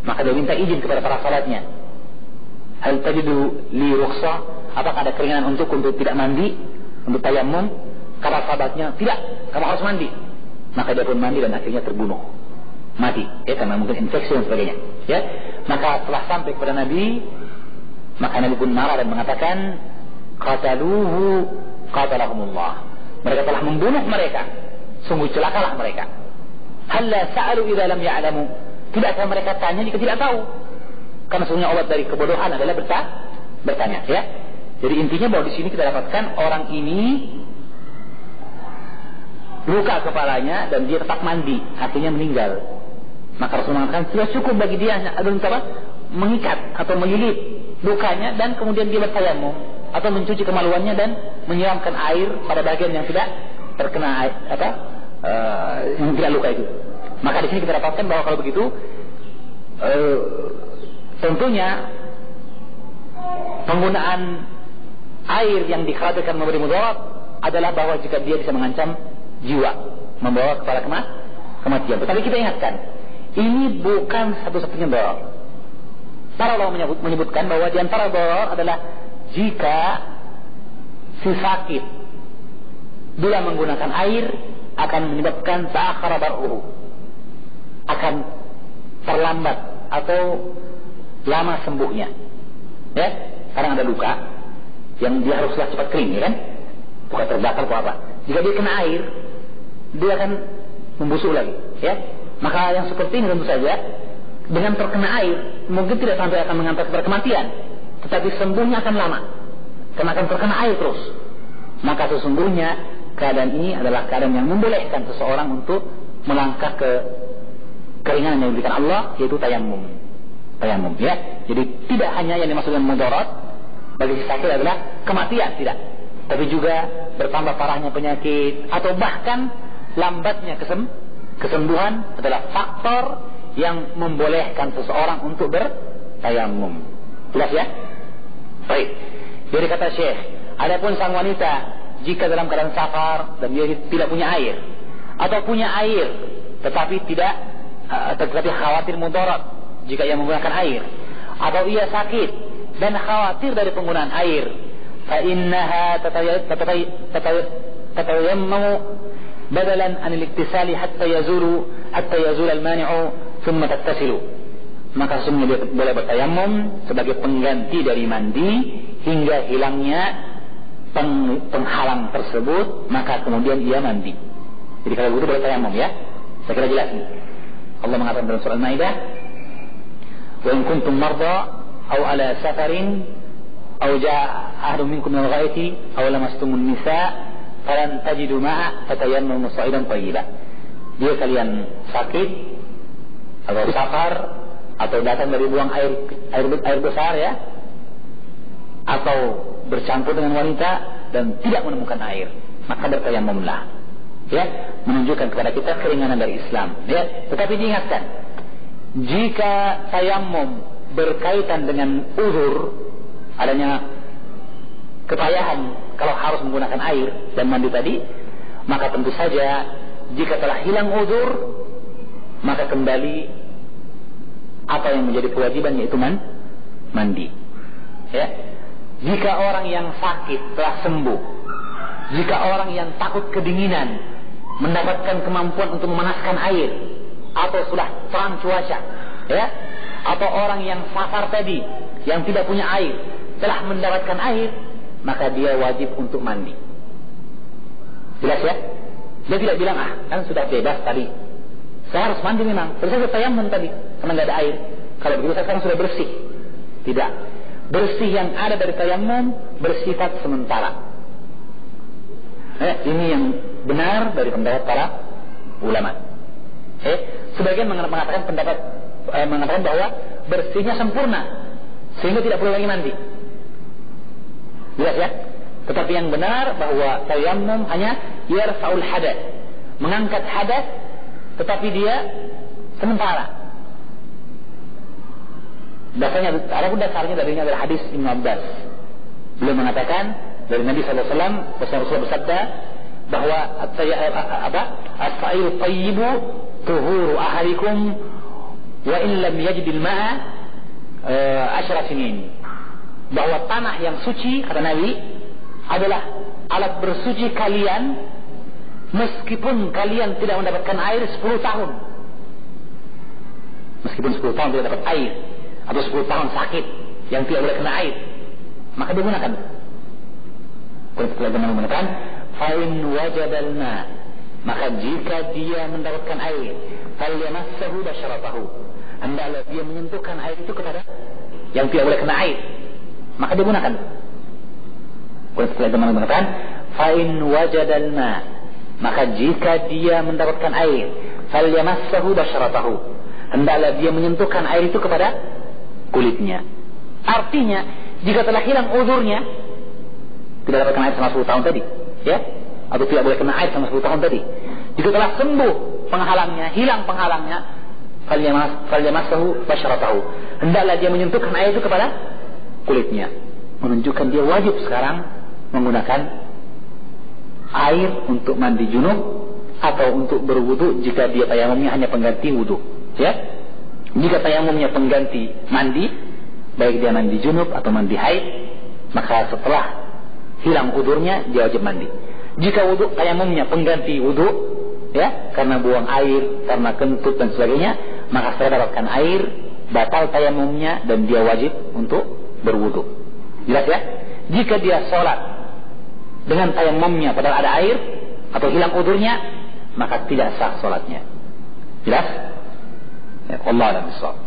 maka dia minta izin kepada para sahabatnya, hal tajidu li rukhsah, apakah ada keringanan untuk tidak mandi, untuk tayammum? Kata sahabatnya, tidak, kamu harus mandi. Maka dia pun mandi dan akhirnya terbunuh, mati, ya, karena mungkin infeksi dan sebagainya, ya. Maka setelah sampai kepada Nabi, maka Nabi pun marah dan mengatakan, qataluhu qatalahumullah, mereka telah membunuh mereka, sungguh celakalah mereka. Halla sa'alu idza lam ya'lamu, tidakkah mereka tanya jika tidak tahu? Karena sesungguhnya obat dari kebodohan adalah bertanya, ya. Jadi intinya bahwa di sini kita dapatkan orang ini luka kepalanya dan dia tetap mandi, artinya meninggal. Maka Rasulullah mengatakan sudah cukup bagi dia untuk mengikat atau melilit lukanya dan kemudian dia bertayamum atau mencuci kemaluannya dan menyiramkan air pada bagian yang tidak terkena air, yang tidak luka itu. Maka di sini kita dapatkan bahwa kalau begitu tentunya penggunaan air yang dikhawatirkan memberi mudarat adalah bahwa jika dia bisa mengancam jiwa, membawa kepada kematian. Tetapi kita ingatkan, ini bukan satu-satunya darar. Para ulama menyebutkan bahwa di antara darar adalah jika si sakit bila menggunakan air akan menyebabkan ta'akhara bar'uhu, akan terlambat atau lama sembuhnya, ya. Karena ada luka yang dia haruslah cepat kering, ya kan, bukan terbakar atau apa. Jika dia kena air, dia akan membusuk lagi, ya. Maka yang seperti ini tentu saja dengan terkena air mungkin tidak sampai akan mengantar kepada kematian, tetapi sembuhnya akan lama karena akan terkena air terus. Maka sesungguhnya keadaan ini adalah keadaan yang membolehkan seseorang untuk melangkah ke keringanan yang diberikan Allah, yaitu tayamum. Tayamum, ya. Jadi tidak hanya yang dimaksudkan mudarat bagi si sakit adalah kematian, tidak. Tapi juga bertambah parahnya penyakit atau bahkan lambatnya kesembuhan adalah faktor yang membolehkan seseorang untuk bertayamum. Jelas ya? Baik. Jadi kata Syekh, adapun sang wanita jika dalam keadaan safar dan dia tidak punya air atau punya air tetapi khawatir mudarat jika ia menggunakan air, atau ia sakit dan khawatir dari penggunaan air, fa innaha tatayammamu badalan anil iktisali hatta yazul al-mani'u thumma tattasilu. Maka sesungguhnya dia boleh bertayamum sebagai pengganti dari mandi hingga hilangnya penghalang tersebut, maka kemudian ia mandi. Jadi kalau begitu boleh tayamum, ya. Saya kira jelas nih. Allah mengatakan dalam surah Al-Maidah, wa in kuntum marda aw ala safarin aw jaa ahadun minkum min al-ghaiti aw lamastumun nisa falan tajidu ma'a fatayammamu sa'idan thayyiban. Dia kalian sakit atau safar atau datang dari buang air besar, ya, atau bercampur dengan wanita dan tidak menemukan air, maka bertayamumlah, ya, menunjukkan kepada kita keringanan dari Islam, ya. Tetapi diingatkan, jika tayamum berkaitan dengan uzur, adanya kepayahan kalau harus menggunakan air dan mandi tadi, maka tentu saja jika telah hilang uzur, maka kembali apa yang menjadi kewajiban, yaitu mandi, ya. Jika orang yang sakit telah sembuh, jika orang yang takut kedinginan mendapatkan kemampuan untuk memanaskan air, atau sudah terang cuaca, ya, atau orang yang safar tadi yang tidak punya air telah mendapatkan air, maka dia wajib untuk mandi. Jelas, ya? Dia tidak bilang, kan sudah bebas tadi, saya harus mandi memang, terus saya tayamum tadi karena tidak ada air. Kalau begitu saya sekarang sudah bersih. Tidak. Bersih yang ada dari tayamum bersifat sementara. Ini yang benar dari pendapat para ulama. Sebagian mengatakan bahwa bersihnya sempurna sehingga tidak perlu lagi mandi. Jelas, ya? Tetapi yang benar bahwa tayamum hanya yarfa'ul hadath, mengangkat hadath, tetapi dia sementara. Dasarnya darinya adalah hadis Ibnu Abbas. Beliau mengatakan dari Nabi SAW, Rasulullah bersabda bahwa as-sa'il tayyibu tuhuru ahadikum wa in lam yajidil ma'a 10 sinin. Bahwa tanah yang suci, kata Nabi, adalah alat bersuci kalian meskipun kalian tidak mendapatkan air 10 tahun. Meskipun 10 tahun tidak dapat air, atau 10 tahun sakit yang tidak boleh kena air, maka digunakan. Kalau menggunakan fa'in wajadal ma, maka jika dia mendapatkan air, falyamassahu basyaratahu, hendaklah dia menyentuhkan air itu kepada yang tidak boleh kena air, maka digunakan. Kalau menggunakan fa'in wajadal ma, maka jika dia mendapatkan air, falyamassahu basyaratahu, hendaklah dia menyentuhkan air itu kepada kulitnya. Artinya, jika telah hilang uzurnya, tidak dapat kena air selama 10 tahun tadi, ya, atau tidak boleh kena air selama 10 tahun tadi, jika telah sembuh penghalangnya, hilang penghalangnya, falyamassahu basyaratahu, hendaklah dia menyentuhkan air itu kepada kulitnya, menunjukkan dia wajib sekarang menggunakan air untuk mandi junub atau untuk berwudu jika dia tayamumnya hanya pengganti wudu, ya. Jika tayamumnya pengganti mandi, baik dia mandi junub atau mandi haid, maka setelah hilang udurnya dia wajib mandi. Jika wudu tayamumnya pengganti wudu, ya, karena buang air, karena kentut dan sebagainya, maka setelah dapatkan air batal tayamumnya dan dia wajib untuk berwudu. Jelas, ya? Jika dia sholat dengan tayamumnya padahal ada air atau hilang udurnya, maka tidak sah sholatnya. Jelas? Allah a'lam bishawab.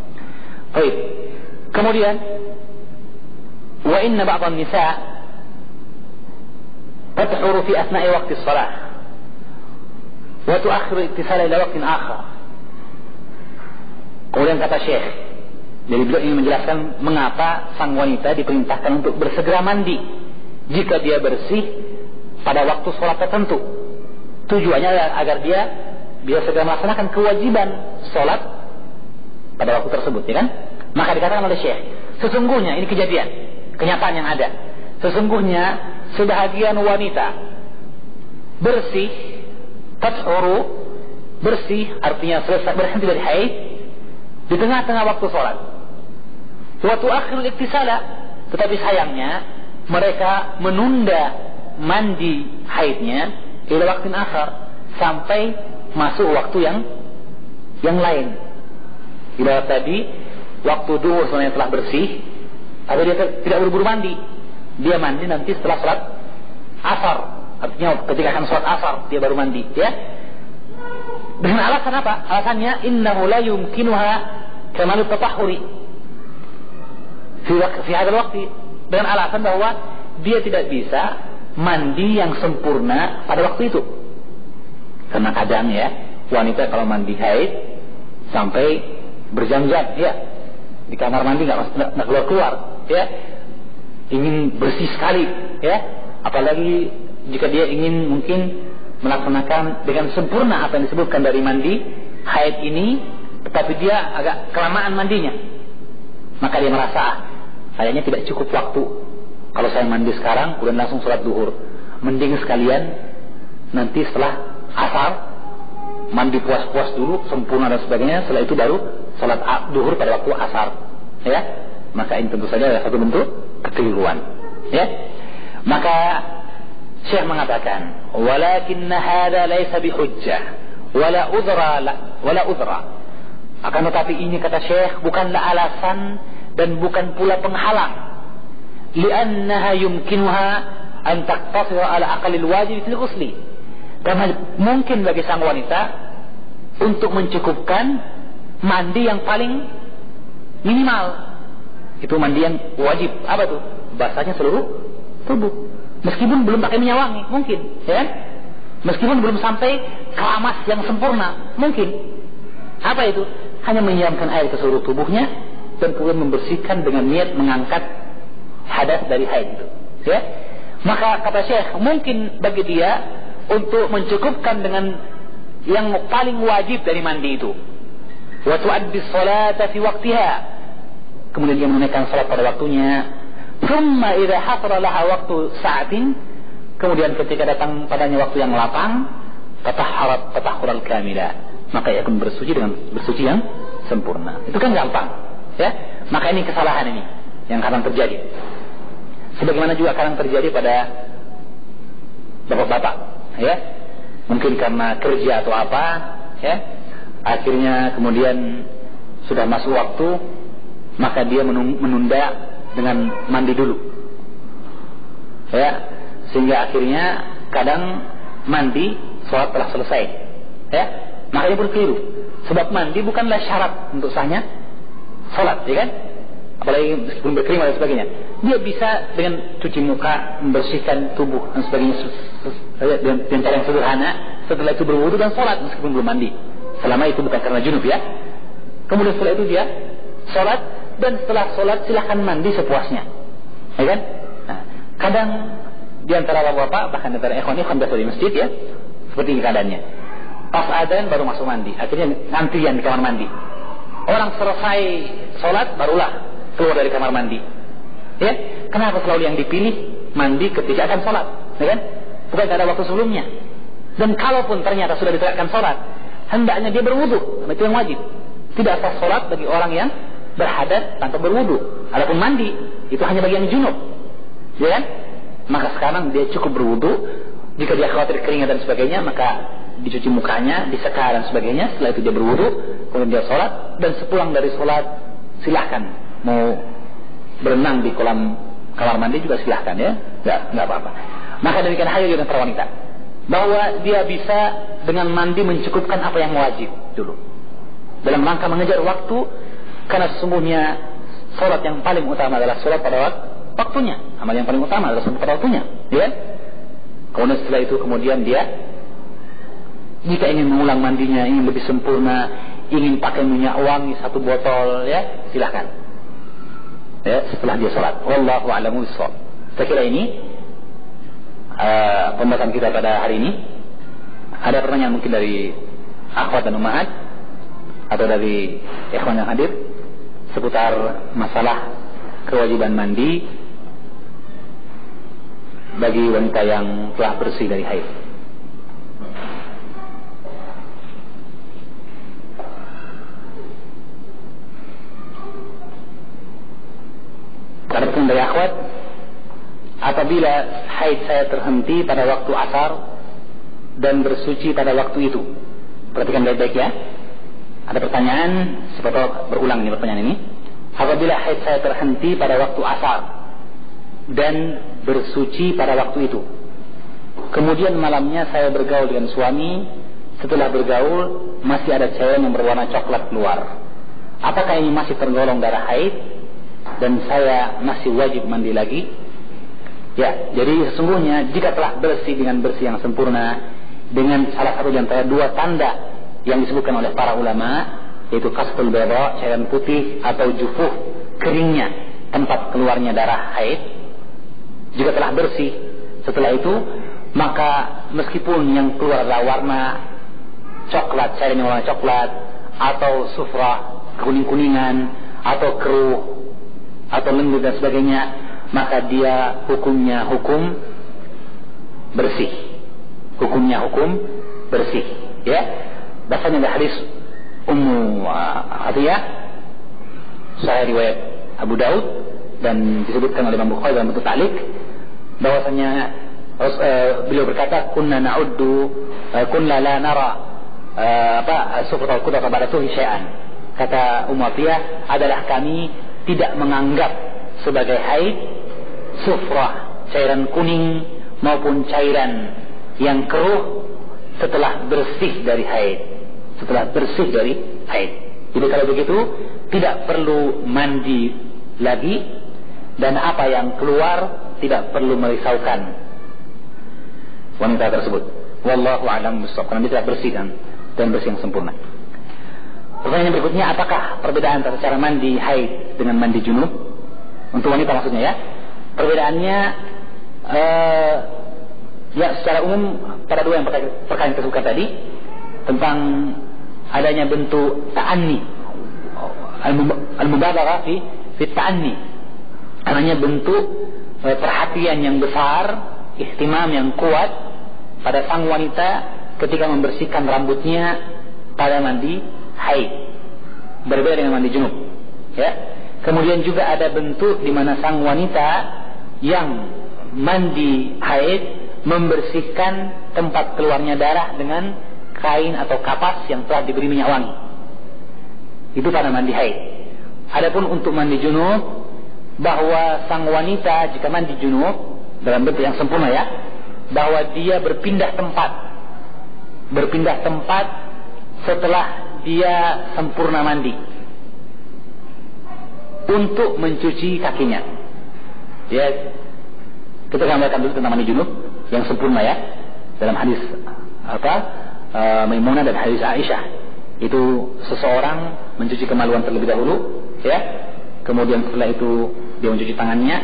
Baik. Kemudian wa inna ba'dhan nisa tadhuru fi asna'i waqti shalah wa tu'akhiru ittisala ila waqtin akhar. Kemudian kata Syekh, jadi beliau ingin menjelaskan mengapa sang wanita diperintahkan untuk bersegera mandi jika dia bersih pada waktu sholat tertentu. Tujuannya agar dia bisa segera melaksanakan kewajiban sholat pada waktu tersebut, ya kan? Maka dikatakan oleh Syekh, sesungguhnya ini kejadian, kenyataan yang ada. Sesungguhnya sebahagian wanita bersih, tadhuru, bersih artinya selesai berhenti dari haid di tengah-tengah waktu sholat. Wa tu'akhirul iktisala, tetapi sayangnya mereka menunda mandi haidnya ila waktin akhar, sampai masuk waktu yang lain. Ibarat tadi waktu duhur sebenarnya telah bersih, tapi dia tidak buru-buru mandi. Dia mandi nanti setelah sholat asar, artinya ketika akan sholat asar dia baru mandi, ya. Dengan alasan apa? Alasannya innahu la yumkinuha kamalut tatahhuri fi hadzal waqti, dengan alasan bahwa dia tidak bisa mandi yang sempurna pada waktu itu. Karena kadang ya wanita kalau mandi haid sampai berjam-jam ya di kamar mandi nggak keluar, ya, ingin bersih sekali, ya, apalagi jika dia ingin mungkin melaksanakan dengan sempurna apa yang disebutkan dari mandi haid ini, tetapi dia agak kelamaan mandinya, maka dia merasa kayaknya tidak cukup waktu kalau saya mandi sekarang kemudian langsung sholat duhur, mending sekalian nanti setelah asar mandi puas-puas dulu sempurna dan sebagainya, setelah itu baru sholat duhur pada waktu asar, ya. Maka ini tentu saja adalah satu bentuk kekeliruan, ya. Maka Syekh mengatakan walakinna hadza laysa bihujjah wala udhra, akan tetapi ini kata Syekh bukanlah alasan dan bukan pula penghalang, li'annaha yumkinuha an taqtasira ala aqallil wajib fil ghusli, karena mungkin bagi sang wanita untuk mencukupkan mandi yang paling minimal, itu mandi yang wajib. Apa tuh? Basahnya seluruh tubuh, meskipun belum pakai minyak wangi, mungkin, ya kan? Meskipun belum sampai keramas yang sempurna, mungkin. Apa itu? Hanya menyiramkan air ke seluruh tubuhnya dan kemudian membersihkan dengan niat mengangkat hadas dari haid itu, ya. Maka kata Syekh mungkin bagi dia untuk mencukupkan dengan yang paling wajib dari mandi itu, wa tu'addi sholata fi waqtiha, kemudian dia menunaikan salat pada waktunya. Thumma idza hasara laha waqtu sa'atin, kemudian ketika datang padanya waktu yang lapang, tatahharat tatahhuran kamila, maka ia akan bersuci dengan bersuci yang sempurna. Itu kan gampang, ya. Maka ini kesalahan ini yang kadang terjadi, sebagaimana juga kadang terjadi pada bapak-bapak, ya, mungkin karena kerja atau apa, ya, akhirnya kemudian sudah masuk waktu, maka dia menunda dengan mandi dulu, ya, sehingga akhirnya kadang mandi sholat telah selesai, ya, makanya berkeliru. Sebab mandi bukanlah syarat untuk sahnya sholat, ya kan? Apalagi meskipun berkeringat dan sebagainya, dia bisa dengan cuci muka, membersihkan tubuh dan sebagainya dengan cara yang sederhana. Setelah itu berwudu dan sholat meskipun belum mandi, selama itu bukan karena junub, ya. Kemudian setelah itu dia sholat, dan setelah sholat silahkan mandi sepuasnya, ya kan? Nah, kadang di antara bapak-bapak, bahkan di antara ikhwan biasa di masjid, ya, seperti ini keadaannya. Pas adzan baru masuk mandi, akhirnya antrian di kamar mandi. Orang selesai sholat barulah keluar dari kamar mandi, ya. Kenapa selalu yang dipilih mandi ketika akan sholat, ya kan? Bukan ada waktu sebelumnya. Dan kalaupun ternyata sudah ditegakkan sholat, hendaknya dia berwudu, itu yang wajib. Tidak sah sholat bagi orang yang berhadas tanpa berwudu. Adapun mandi itu hanya bagi yang junub, ya kan? Maka sekarang dia cukup berwudu. Jika dia khawatir keringat dan sebagainya, maka dicuci mukanya, diseka dan sebagainya. Setelah itu dia berwudu, kemudian dia sholat, dan sepulang dari sholat silahkan mau berenang di kolam kamar mandi juga silahkan, ya, nggak apa-apa. Maka demikian halnya dengan para wanita, bahwa dia bisa dengan mandi mencukupkan apa yang wajib dulu dalam rangka mengejar waktu, karena sesungguhnya sholat yang paling utama adalah sholat pada waktunya. Amal yang paling utama adalah sholat pada waktunya, ya. Kemudian setelah itu dia jika ingin mengulang mandinya, ingin lebih sempurna, ingin pakai minyak wangi 1 botol, ya silahkan. Ya, setelah dia sholat. Wallahu a'lamu bishawab. Saya kira ini pembahasan kita pada hari ini. Ada pertanyaan mungkin dari akhwat dan ummahat atau dari ikhwan yang hadir seputar masalah kewajiban mandi bagi wanita yang telah bersih dari haid. Adapun dari akhwat, apabila haid saya terhenti pada waktu asar dan bersuci pada waktu itu. Perhatikan baik-baik ya. Ada pertanyaan, siapa tahu berulang ini pertanyaan ini. Apabila haid saya terhenti pada waktu asar dan bersuci pada waktu itu, kemudian malamnya saya bergaul dengan suami. Setelah bergaul masih ada cairan yang berwarna coklat keluar. Apakah ini masih tergolong darah haid dan saya masih wajib mandi lagi? Ya, jadi sesungguhnya jika telah bersih dengan bersih yang sempurna, dengan salah satu di antara 2 tanda yang disebutkan oleh para ulama, yaitu kasful bayda, cairan putih, atau jufuh, keringnya tempat keluarnya darah haid, jika telah bersih setelah itu, maka meskipun yang keluar adalah warna coklat, cairan yang warna coklat, atau sufra, kuning-kuningan, atau keruh, atau lendir dan sebagainya, maka dia hukumnya hukum bersih. Hukumnya hukum bersih. Ya, bahasanya ada hadis Ummu Atiyah, sahih riwayat Abu Daud, dan disebutkan oleh Imam Bukhari dalam bentuk ta'liq, bahwasanya beliau berkata, kunna la nara sufra al-qudra ba'da tuhri syai'an. Kata Ummu Atiyah, adalah kami tidak menganggap sebagai haid sufrah, cairan kuning maupun cairan yang keruh setelah bersih dari haid. Setelah bersih dari haid. Jadi kalau begitu tidak perlu mandi lagi, dan apa yang keluar tidak perlu merisaukan wanita tersebut. Wallahu a'lam bishawab. Karena dia telah bersih dan bersih yang sempurna. Pertanyaan berikutnya, apakah perbedaan antara cara mandi haid dengan mandi junub untuk wanita maksudnya ya? Perbedaannya ya secara umum pada 2 yang perkara yang tersebutkan tadi, tentang adanya bentuk ta'anni, al-mubalaghah fi ta'anni, adanya bentuk perhatian yang besar, ihtimam yang kuat pada sang wanita ketika membersihkan rambutnya pada mandi haid, berbeda dengan mandi junub. Ya. Kemudian juga ada bentuk di mana sang wanita yang mandi haid membersihkan tempat keluarnya darah dengan kain atau kapas yang telah diberi minyak wangi. Itu pada mandi haid. Adapun untuk mandi junub, bahwa sang wanita jika mandi junub dalam bentuk yang sempurna ya, bahwa dia berpindah tempat setelah dia sempurna mandi untuk mencuci kakinya. Ya, kita gambarkan dulu tentang mandi junub yang sempurna ya, dalam hadis Maimunah dan hadis Aisyah. Itu seseorang mencuci kemaluan terlebih dahulu, ya. Kemudian setelah itu dia mencuci tangannya,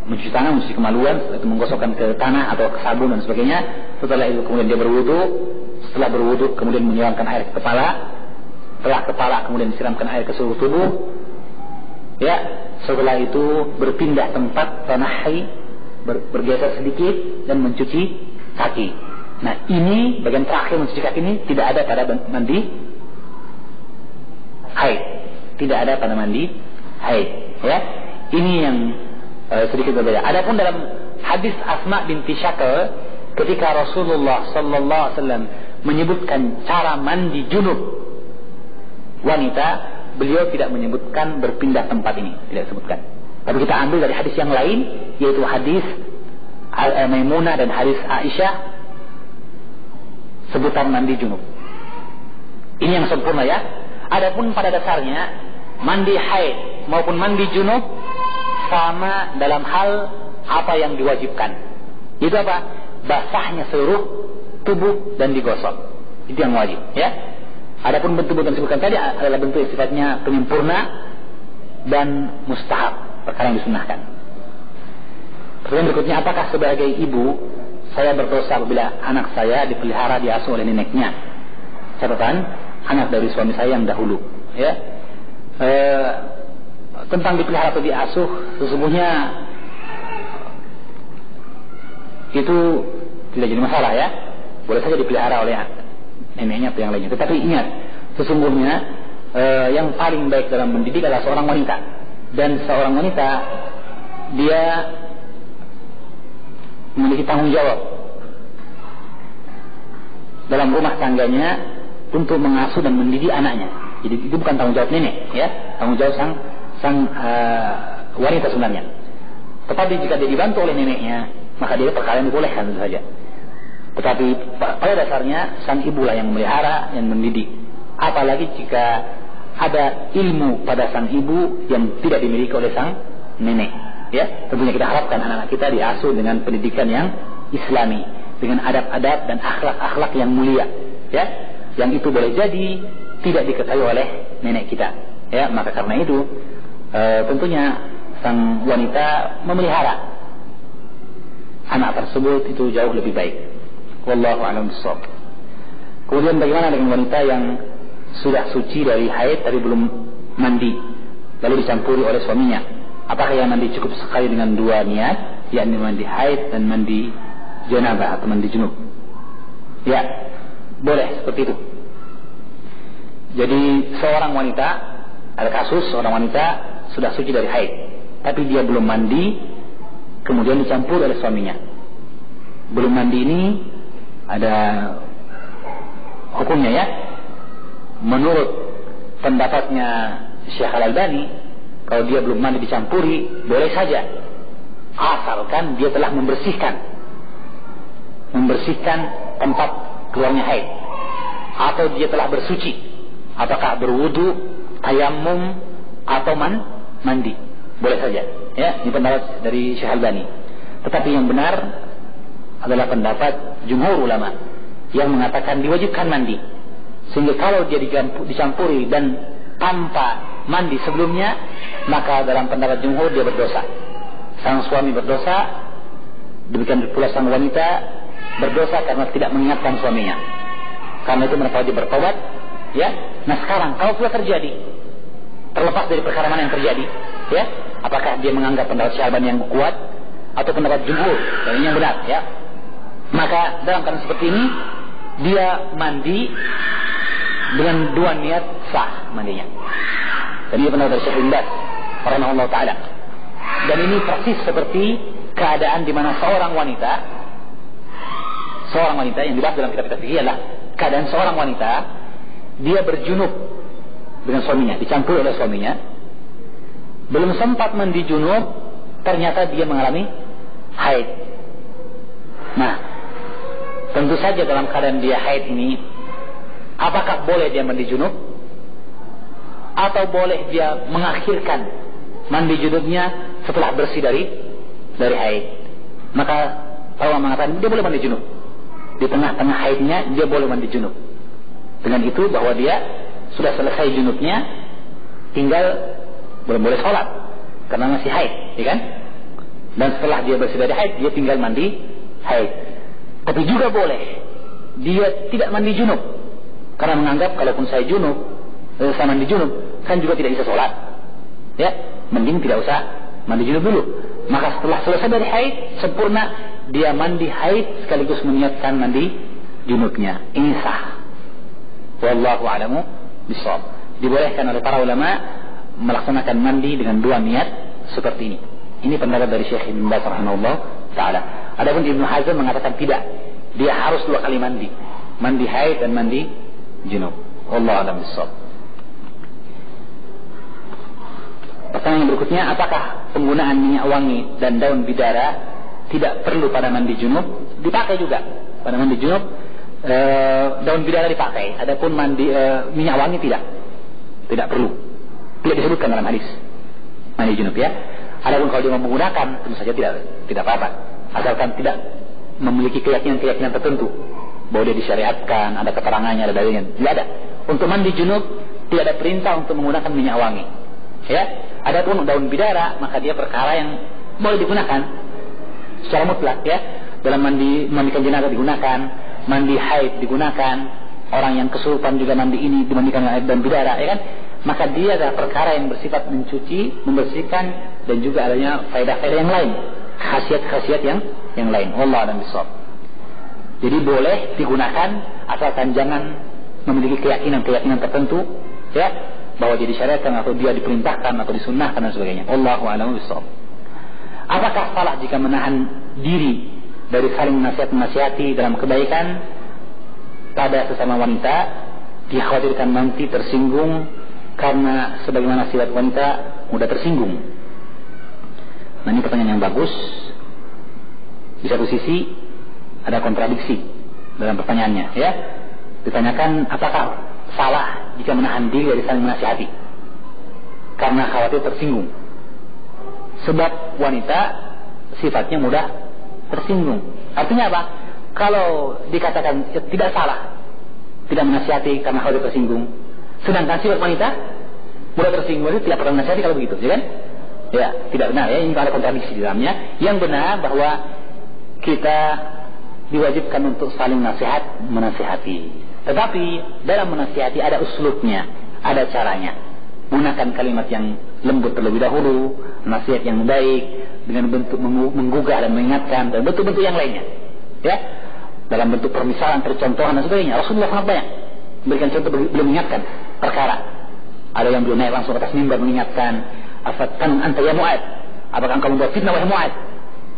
mencuci kemaluan, setelah itu menggosokkan ke tanah atau ke sabun dan sebagainya. Setelah itu kemudian dia berwudu. Setelah berwudu kemudian menyiramkan air ke kepala. Setelah kepala kemudian disiramkan air ke seluruh tubuh. Ya, setelah itu berpindah tempat, tanahi, bergeser sedikit dan mencuci kaki. Nah, ini bagian terakhir mencuci kaki ini tidak ada pada mandi haid. Tidak ada pada mandi haid, ya. Ini yang sedikit berbeda. Adapun dalam hadis Asma binti Syakal, ketika Rasulullah sallallahu alaihi wasallam menyebutkan cara mandi junub wanita, beliau tidak menyebutkan berpindah tempat ini, tidak disebutkan. Tapi kita ambil dari hadis yang lain, yaitu hadis Maimunah dan hadis Aisyah, sebutan mandi junub. Ini yang sempurna ya. Adapun pada dasarnya mandi haid maupun mandi junub sama dalam hal apa yang diwajibkan. Itu apa? Basahnya seluruh tubuh dan digosok. Itu yang wajib, ya. Adapun bentuk-bentuk yang disebutkan tadi adalah bentuk yang sifatnya penyempurna dan mustahab, perkara yang disunahkan. Pertanyaan berikutnya, apakah sebagai ibu saya berdosa apabila anak saya dipelihara diasuh oleh neneknya? Catatan, anak dari suami saya yang dahulu, ya. Tentang dipelihara atau diasuh, sesungguhnya itu tidak jadi masalah, ya. Boleh saja dipelihara oleh neneknya atau yang lainnya. Tetapi ingat, sesungguhnya yang paling baik dalam mendidik adalah seorang wanita. Dan seorang wanita, dia memiliki tanggung jawab dalam rumah tangganya untuk mengasuh dan mendidik anaknya. Jadi itu bukan tanggung jawab nenek, ya, tanggung jawab sang wanita sebenarnya. Tetapi jika dia dibantu oleh neneknya, maka dia perkara yang dibolehkan tentu saja. Tetapi pada dasarnya sang ibulah yang memelihara, yang mendidik. Apalagi jika ada ilmu pada sang ibu yang tidak dimiliki oleh sang nenek, ya. Tentunya kita harapkan anak-anak kita diasuh dengan pendidikan yang islami, dengan adab-adab dan akhlak-akhlak yang mulia, ya. Yang itu boleh jadi tidak diketahui oleh nenek kita, ya. Maka karena itu tentunya sang wanita memelihara anak tersebut itu jauh lebih baik. Wallahu a'lam bishawab. Kemudian bagaimana dengan wanita yang sudah suci dari haid tapi belum mandi, lalu dicampuri oleh suaminya? Apakah yang mandi cukup sekali dengan dua niat, yakni mandi haid dan mandi janabah atau mandi junub? Ya, boleh seperti itu. Jadi seorang wanita, ada kasus seorang wanita sudah suci dari haid, tapi dia belum mandi, kemudian dicampuri oleh suaminya. Belum mandi ini ada hukumnya, ya. Menurut pendapatnya Syekh Al-Albani, kalau dia belum mandi dicampuri boleh saja, asalkan dia telah membersihkan tempat keluarnya haid, atau dia telah bersuci, apakah berwudu, tayamum atau mandi, boleh saja, ya. Ini pendapat dari Syekh Al-Albani. Tetapi yang benar adalah pendapat jumhur ulama yang mengatakan diwajibkan mandi, sehingga kalau dia dicampuri dan tanpa mandi sebelumnya, maka dalam pendapat jumhur dia berdosa. Sang suami berdosa, demikian pula sang wanita berdosa karena tidak mengingatkan suaminya. Karena itu mereka wajib bertobat, ya. Nah sekarang kalau sudah terjadi, terlepas dari perkara mana yang terjadi, ya, apakah dia menganggap pendapat Syekh Al-Albani yang kuat atau pendapat jumhur dan ini yang benar, ya, maka dalam keadaan seperti ini dia mandi dengan dua niat sah mandinya. Dan ini pendapat dari Syekh Bin Baz rahimahullah taala. Dan ini persis seperti keadaan di mana seorang wanita yang dibahas dalam kitab fikih adalah keadaan seorang wanita, dia berjunub dengan suaminya, dicampur oleh suaminya, belum sempat mandi junub, ternyata dia mengalami haid. Nah, tentu saja dalam keadaan dia haid ini, apakah boleh dia mandi junub atau boleh dia mengakhirkan mandi junubnya setelah bersih dari haid? Maka ulama mengatakan dia boleh mandi junub. Di tengah-tengah haidnya dia boleh mandi junub. Dengan itu bahwa dia sudah selesai junubnya, tinggal belum boleh sholat karena masih haid, ya kan? Dan setelah dia bersih dari haid, dia tinggal mandi haid. Tapi juga boleh dia tidak mandi junub, karena menganggap kalaupun saya mandi junub kan juga tidak bisa sholat, ya, mending tidak usah mandi junub dulu. Maka setelah selesai dari haid sempurna, dia mandi haid sekaligus meniatkan mandi junubnya. Ini sah. Wallahu a'lamu bishawab. Dibolehkan oleh para ulama melaksanakan mandi dengan dua niat seperti ini. Ini pendapat dari Syekh Ibn Baz rahimahullah taala. Adapun Ibnu Hazm mengatakan tidak, dia harus dua kali mandi haid dan mandi junub. Wallahu a'lam bishawab. Pertanyaan berikutnya, apakah penggunaan minyak wangi dan daun bidara tidak perlu pada mandi junub? Dipakai juga pada mandi junub. Daun bidara dipakai, adapun minyak wangi tidak perlu, tidak disebutkan dalam hadis mandi junub, ya. Adapun kalau dia mau menggunakan, tentu saja tidak apa-apa, asalkan tidak memiliki keyakinan-keyakinan tertentu bahwa dia disyariatkan, ada keterangannya, ada dalilnya. Tidak ada. Untuk mandi junub tidak ada perintah untuk menggunakan minyak wangi. Ya, adapun daun bidara maka dia perkara yang boleh digunakan secara mutlak ya. Dalam mandikan jenazah digunakan, mandi haid digunakan, orang yang kesurupan juga mandi ini dimandikan dengan air daun bidara, ya kan? Maka dia adalah perkara yang bersifat mencuci, membersihkan, dan juga adanya faedah-faedah yang lain, khasiat-khasiat yang lain. Wallahu a'lam bishawab. Jadi boleh digunakan asalkan jangan memiliki keyakinan-keyakinan tertentu ya, bahwa jadi syariatkan atau dia diperintahkan atau disunnahkan dan sebagainya. Wallahu a'lam bishawab. Apakah salah jika menahan diri dari saling menasihati dalam kebaikan pada sesama wanita, dikhawatirkan nanti tersinggung karena sebagaimana sifat wanita mudah tersinggung? Nah, ini pertanyaan yang bagus. Di satu sisi ada kontradiksi dalam pertanyaannya ya. Ditanyakan apakah salah jika menahan diri dari saling menasihati karena khawatir tersinggung. Sebab wanita sifatnya mudah tersinggung. Artinya apa? Kalau dikatakan tidak salah, tidak menasihati karena khawatir tersinggung, sedangkan sifat wanita mudah tersinggung, itu tidak perlu menasihati kalau begitu, ya kan? Ya, tidak benar ya, ini ada kontradiksi di dalamnya. Yang benar bahwa kita diwajibkan untuk saling menasihati. Tetapi dalam menasihati ada uslubnya, ada caranya. Gunakan kalimat yang lembut terlebih dahulu, nasihat yang baik dengan bentuk menggugah dan mengingatkan, dan bentuk-bentuk yang lainnya. Ya, dalam bentuk permisalan, percontohan dan sebagainya. Rasulullah sangat banyak memberikan contoh, belum mengingatkan perkara. Ada yang belum naik langsung atas mimbar mengingatkan, afatkan anta ya Mu'ad, apakah engkau membuat fitnah wahai Mu'ad?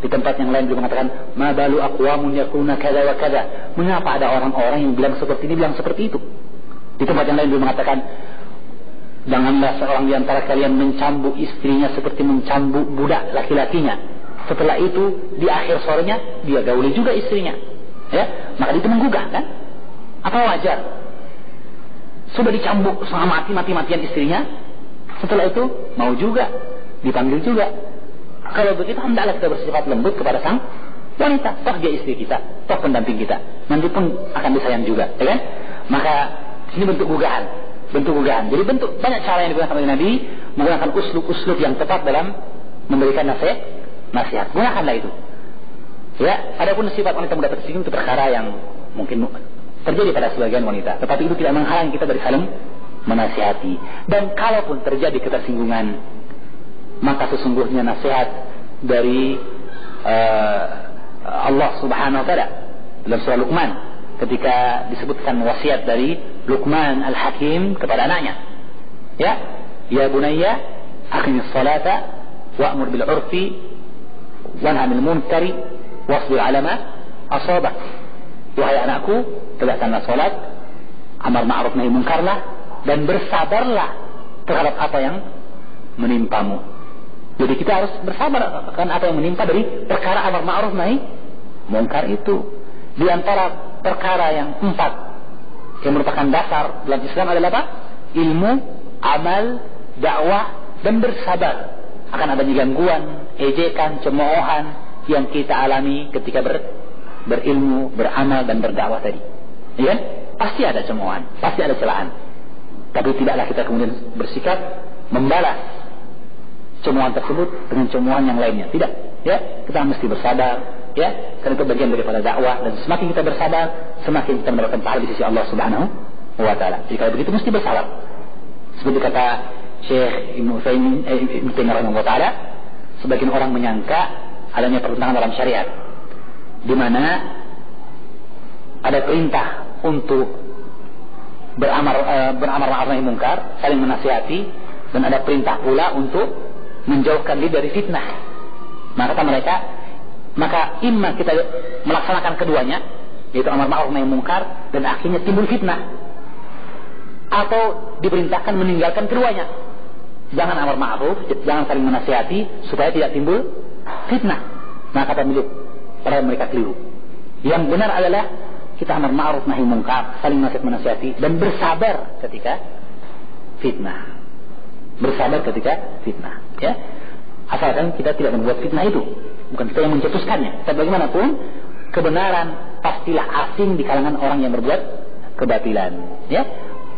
Di tempat yang lain beliau mengatakan, ma balu aqwamun yakuna kada wa kada, mengapa ada orang-orang yang bilang seperti ini, bilang seperti itu? Di tempat yang lain beliau mengatakan, janganlah seorang di antara kalian mencambuk istrinya seperti mencambuk budak laki-lakinya. Setelah itu di akhir sorenya dia gauli juga istrinya. Ya, maka itu menggugah kan? Apa wajar? Sudah dicambuk sama mati-matian istrinya, setelah itu mau juga dipanggil juga. Kalau begitu hendaklah kita bersifat lembut kepada sang wanita. Toh dia istri kita, toh pendamping kita, nanti pun akan disayang juga, ya kan? Maka ini bentuk gugahan. Jadi bentuk banyak cara yang digunakan oleh Nabi, menggunakan uslub-uslub yang tepat dalam memberikan nasihat. Gunakanlah itu. Ya, adapun sifat wanita mudah tersinggung itu perkara yang mungkin terjadi pada sebagian wanita, tetapi itu tidak menghalangi kita dari saling menasihati. Dan kalaupun terjadi ketersinggungan, maka sesungguhnya nasihat dari Allah Subhanahu wa taala dalam surah Luqman, ketika disebutkan wasiat dari Luqman Al-Hakim kepada anaknya. Ya bunayya aqimis salata wa'mur bil 'urfi wanha 'anil munkari wasbir 'ala ma asabak. Wahai anakku, tegakkanlah salat, amar ma'ruf nahi munkarlah, dan bersabarlah terhadap apa yang menimpamu. Jadi kita harus bersabar akan apa yang menimpa dari perkara amar ma'ruf nahi munkar itu. Di antara perkara yang 4 yang merupakan dasar dalam Islam adalah apa? Ilmu, amal, dakwah, dan bersabar akan adanya gangguan, ejekan, cemoohan yang kita alami ketika berilmu, beramal, dan berdakwah tadi. Ya kan? Pasti ada cemoohan, pasti ada celaan. Tapi tidaklah kita kemudian bersikap membalas cemoohan tersebut dengan cemoohan yang lainnya. Tidak. Ya, kita mesti bersabar. Ya, karena itu bagian daripada dakwah, dan semakin kita bersabar, semakin kita mendapatkan pahala di sisi Allah Subhanahu wa taala. Jadi kalau begitu mesti bersabar. Seperti kata Syekh Ibnu Taimiyah rahimahullah taala, sebagian orang menyangka adanya pertentangan dalam syariat, di mana ada perintah untuk beramar ma'ruf nahi munkar, saling menasihati, dan ada perintah pula untuk menjauhkan diri dari fitnah. Maka imma kita melaksanakan keduanya, yaitu amar ma'ruf nahi munkar, dan akhirnya timbul fitnah, atau diperintahkan meninggalkan keduanya. Jangan amar ma'ruf, jangan saling menasihati supaya tidak timbul fitnah. Maka kata beliau, padahal mereka keliru. Yang benar adalah kita amar ma'ruf nahi munkar, saling menasihati, dan bersabar ketika fitnah. Ya, asalkan kita tidak membuat fitnah itu. Bukan kita yang mencetuskannya. Tapi bagaimanapun kebenaran pastilah asing di kalangan orang yang berbuat kebatilan. Ya,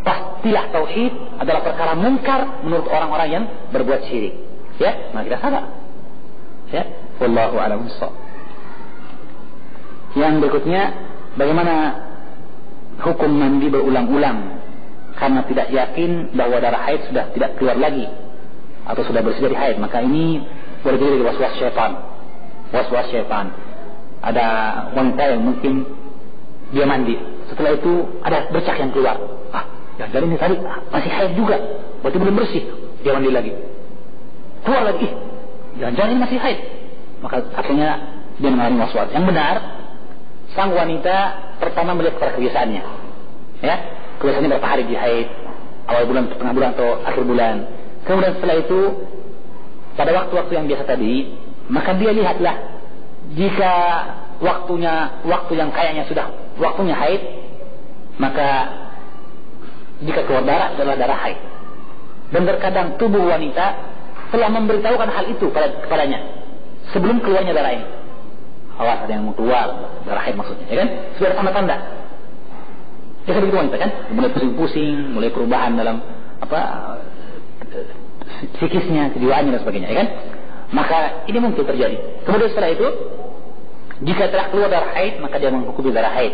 pastilah tauhid adalah perkara mungkar menurut orang-orang yang berbuat syirik. Ya, maka kita sabar. Ya, wallahu a'lam bishawab. Yang berikutnya, bagaimana hukum mandi berulang-ulang karena tidak yakin bahwa darah haid sudah tidak keluar lagi atau sudah bersih dari haid? Maka ini boleh jadi waswas syaitan. Was-was syaitan. Ada wanita yang mungkin dia mandi, setelah itu ada bercak yang keluar. Jadi ini tadi masih haid juga, berarti belum bersih. Dia mandi lagi, keluar lagi. Jangan-jangan ini masih haid. Maka akhirnya dia mengalami was-was. Yang benar, sang wanita pertama melihat pada kebiasaannya. Ya, kebiasaannya berapa hari di haid, awal bulan, tengah bulan atau akhir bulan. Kemudian setelah itu pada waktu-waktu yang biasa tadi, maka dia lihatlah jika waktu yang kayaknya sudah waktunya haid, maka jika keluar darah adalah darah haid. Dan terkadang tubuh wanita telah memberitahukan hal itu kepadanya sebelum keluarnya darah ini. Awas, ada yang mau keluar darah haid maksudnya, ya kan? Sudah ada tanda-tanda. Ya begitu wanita kan, mulai pusing-pusing, mulai perubahan dalam psikisnya, kejiwaannya dan sebagainya, ya kan? Maka ini mungkin terjadi. Kemudian setelah itu, jika telah keluar darah haid, maka dia menghukumi darah haid.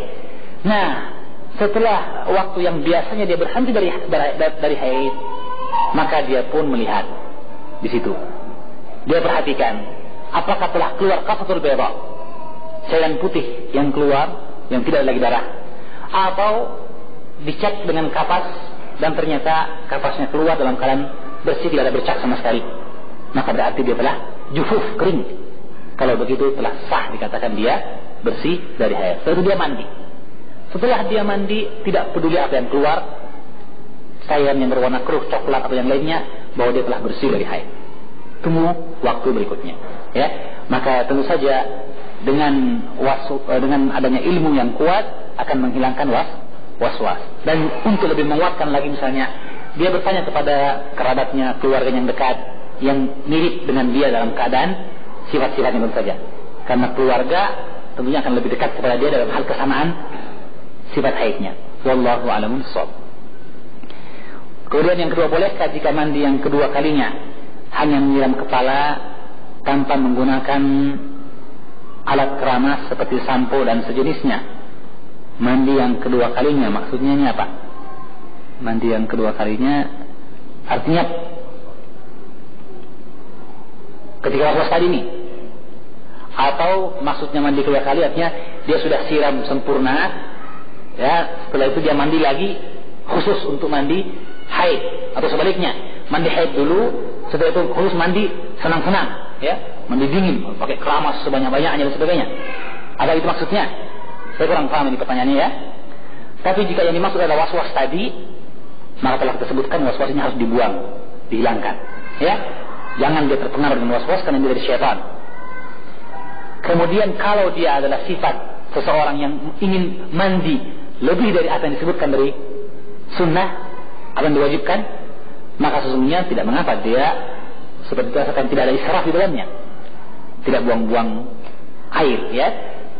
Nah, setelah waktu yang biasanya dia berhenti dari haid, maka dia pun melihat di situ. Dia perhatikan apakah telah keluar qasatul bayda, cairan putih yang keluar yang tidak lagi darah, atau dicek dengan kapas dan ternyata kapasnya keluar dalam keadaan bersih, tidak ada bercak sama sekali. Maka berarti dia telah jufuf, kering. Kalau begitu telah sah dikatakan dia bersih dari haid. Setelah itu dia mandi. Setelah dia mandi, tidak peduli apa yang keluar, cairan yang berwarna keruh, coklat atau yang lainnya, bahwa dia telah bersih dari haid. Tunggu waktu berikutnya. Ya, maka tentu saja dengan adanya ilmu yang kuat akan menghilangkan was-was. Dan untuk lebih menguatkan lagi, misalnya dia bertanya kepada kerabatnya, keluarganya yang dekat, yang mirip dengan dia dalam keadaan sifat-sifatnya tentu saja. Karena keluarga tentunya akan lebih dekat kepada dia dalam hal kesamaan sifat haidnya. Wallahu a'lam bishawab. Kemudian yang kedua, bolehkah jika mandi yang kedua kalinya hanya menyiram kepala tanpa menggunakan alat keramas seperti sampo dan sejenisnya? Mandi yang kedua kalinya maksudnya ini apa? Mandi yang kedua kalinya artinya ketika was-was tadi ini, atau maksudnya mandi kedua kali artinya dia sudah siram sempurna, ya, setelah itu dia mandi lagi khusus untuk mandi haid, atau sebaliknya mandi haid dulu, setelah itu khusus mandi senang-senang, ya, mandi dingin pakai keramas sebanyak-banyaknya dan sebagainya. Ada itu maksudnya? Saya kurang paham ini pertanyaannya, ya. Tapi jika yang dimaksud adalah was-was tadi, maka telah kita sebutkan was-was ini harus dibuang, dihilangkan, ya. Jangan dia terpengaruh dengan was-was karena dia dari syaitan. Kemudian kalau dia adalah sifat seseorang yang ingin mandi lebih dari apa yang disebutkan dari sunnah, apa yang diwajibkan, maka sesungguhnya tidak mengapa dia seperti itu, asalkan tidak ada israf di dalamnya, tidak buang-buang air, ya,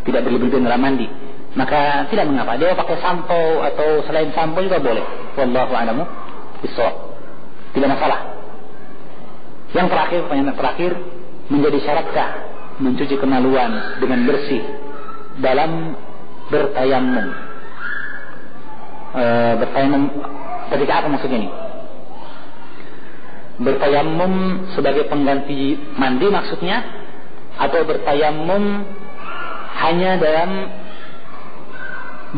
tidak berlebihan dalam mandi, maka tidak mengapa. Dia pakai sampo atau selain sampo juga boleh. Wallahu a'lamu bishawab. Tidak masalah. Yang terakhir, pertanyaan terakhir, menjadi syaratkah mencuci kemaluan dengan bersih dalam bertayamum? Bertayamum ketika apa maksudnya ini? Bertayamum sebagai pengganti mandi maksudnya, atau bertayamum hanya dalam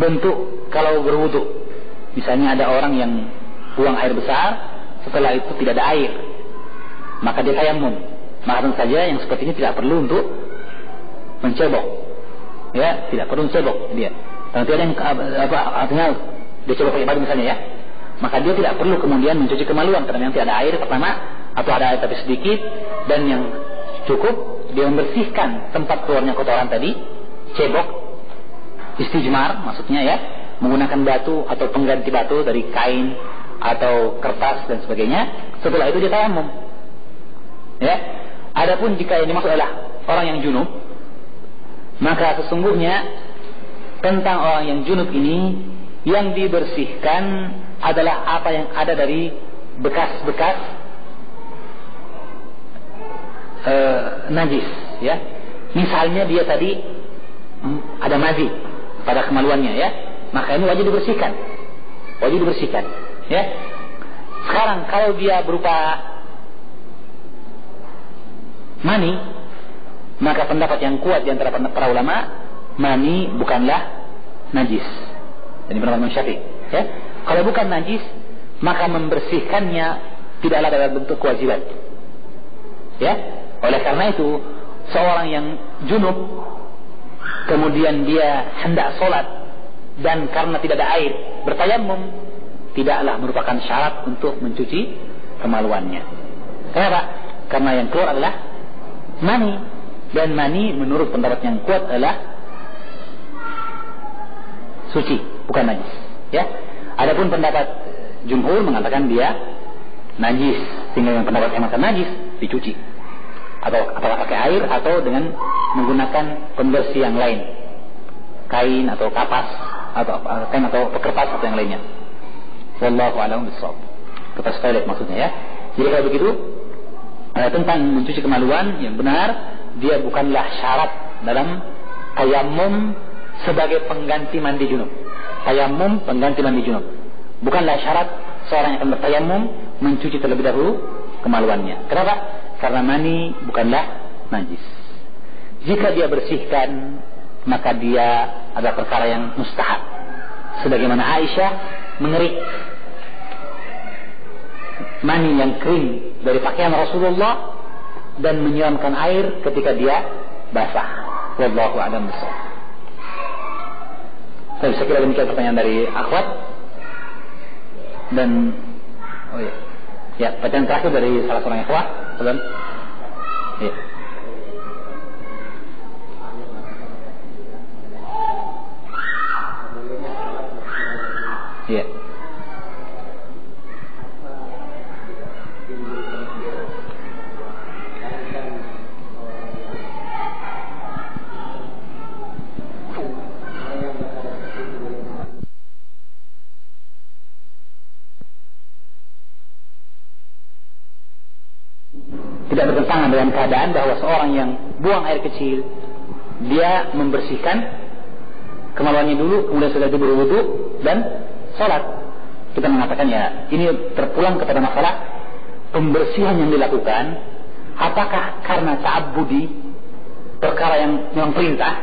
bentuk kalau berwudu? Misalnya ada orang yang buang air besar, setelah itu tidak ada air, maka dia tayamum. Maka tentu saja yang seperti ini tidak perlu untuk mencebok, ya, tidak perlu mencebok dia. Nanti ada yang artinya dia coba pakai baju misalnya, ya, maka dia tidak perlu kemudian mencuci kemaluan karena nanti ada air pertama, atau ada air tapi sedikit, dan yang cukup dia membersihkan tempat keluarnya kotoran tadi, cebok, istijmar maksudnya, ya, menggunakan batu atau pengganti batu dari kain atau kertas dan sebagainya. Setelah itu dia tayamum, ya. Adapun jika yang dimaksud adalah orang yang junub, Maka sesungguhnya tentang orang yang junub ini, yang dibersihkan adalah apa yang ada dari bekas-bekas najis, ya. Misalnya dia tadi ada mazi pada kemaluannya, ya, maka ini wajib dibersihkan, ya. Sekarang kalau dia berupa mani, maka pendapat yang kuat di antara para ulama, mani bukanlah najis. Ini pendapat Imam Syafi'i, ya. Kalau bukan najis, maka membersihkannya tidaklah dalam bentuk kewajiban, ya. Oleh karena itu, seorang yang junub kemudian dia hendak sholat dan karena tidak ada air bertayamum, tidaklah merupakan syarat untuk mencuci kemaluannya. Kenapa? Karena yang keluar adalah mani, dan mani menurut pendapat yang kuat adalah suci, bukan najis, ya. Adapun pendapat jumhur mengatakan dia najis, sehingga yang pendapat yang mengatakan najis dicuci, atau pakai air atau dengan menggunakan pembersih yang lain, kain atau kapas atau kain atau kertas atau yang lainnya. Wallahu a'lam bishawab. Kertas toilet maksudnya, ya. Jadi kalau begitu, tentang mencuci kemaluan yang benar, dia bukanlah syarat dalam tayammum sebagai pengganti mandi junub. Tayammum pengganti mandi junub, bukanlah syarat seorang yang akan bertayammum mencuci terlebih dahulu kemaluannya. Kenapa? Karena mani bukanlah najis. Jika dia bersihkan, maka dia ada perkara yang mustahab, sebagaimana Aisyah mengerik mani yang kering dari pakaian Rasulullah dan menyiramkan air ketika dia basah. Wallahu a'lam bishawab. Saya kira demikian pertanyaan dari akhwat. Dan pertanyaan terakhir dari salah seorang akhwat. Ya. Ya. Tidak bertentangan dengan keadaan bahwa seorang yang buang air kecil, dia membersihkan kemaluannya dulu, kemudian setelah itu berwudu dan sholat. Kita mengatakan, ya, ini terpulang kepada masalah pembersihan yang dilakukan, apakah karena ta'abbudi, perkara yang memang perintah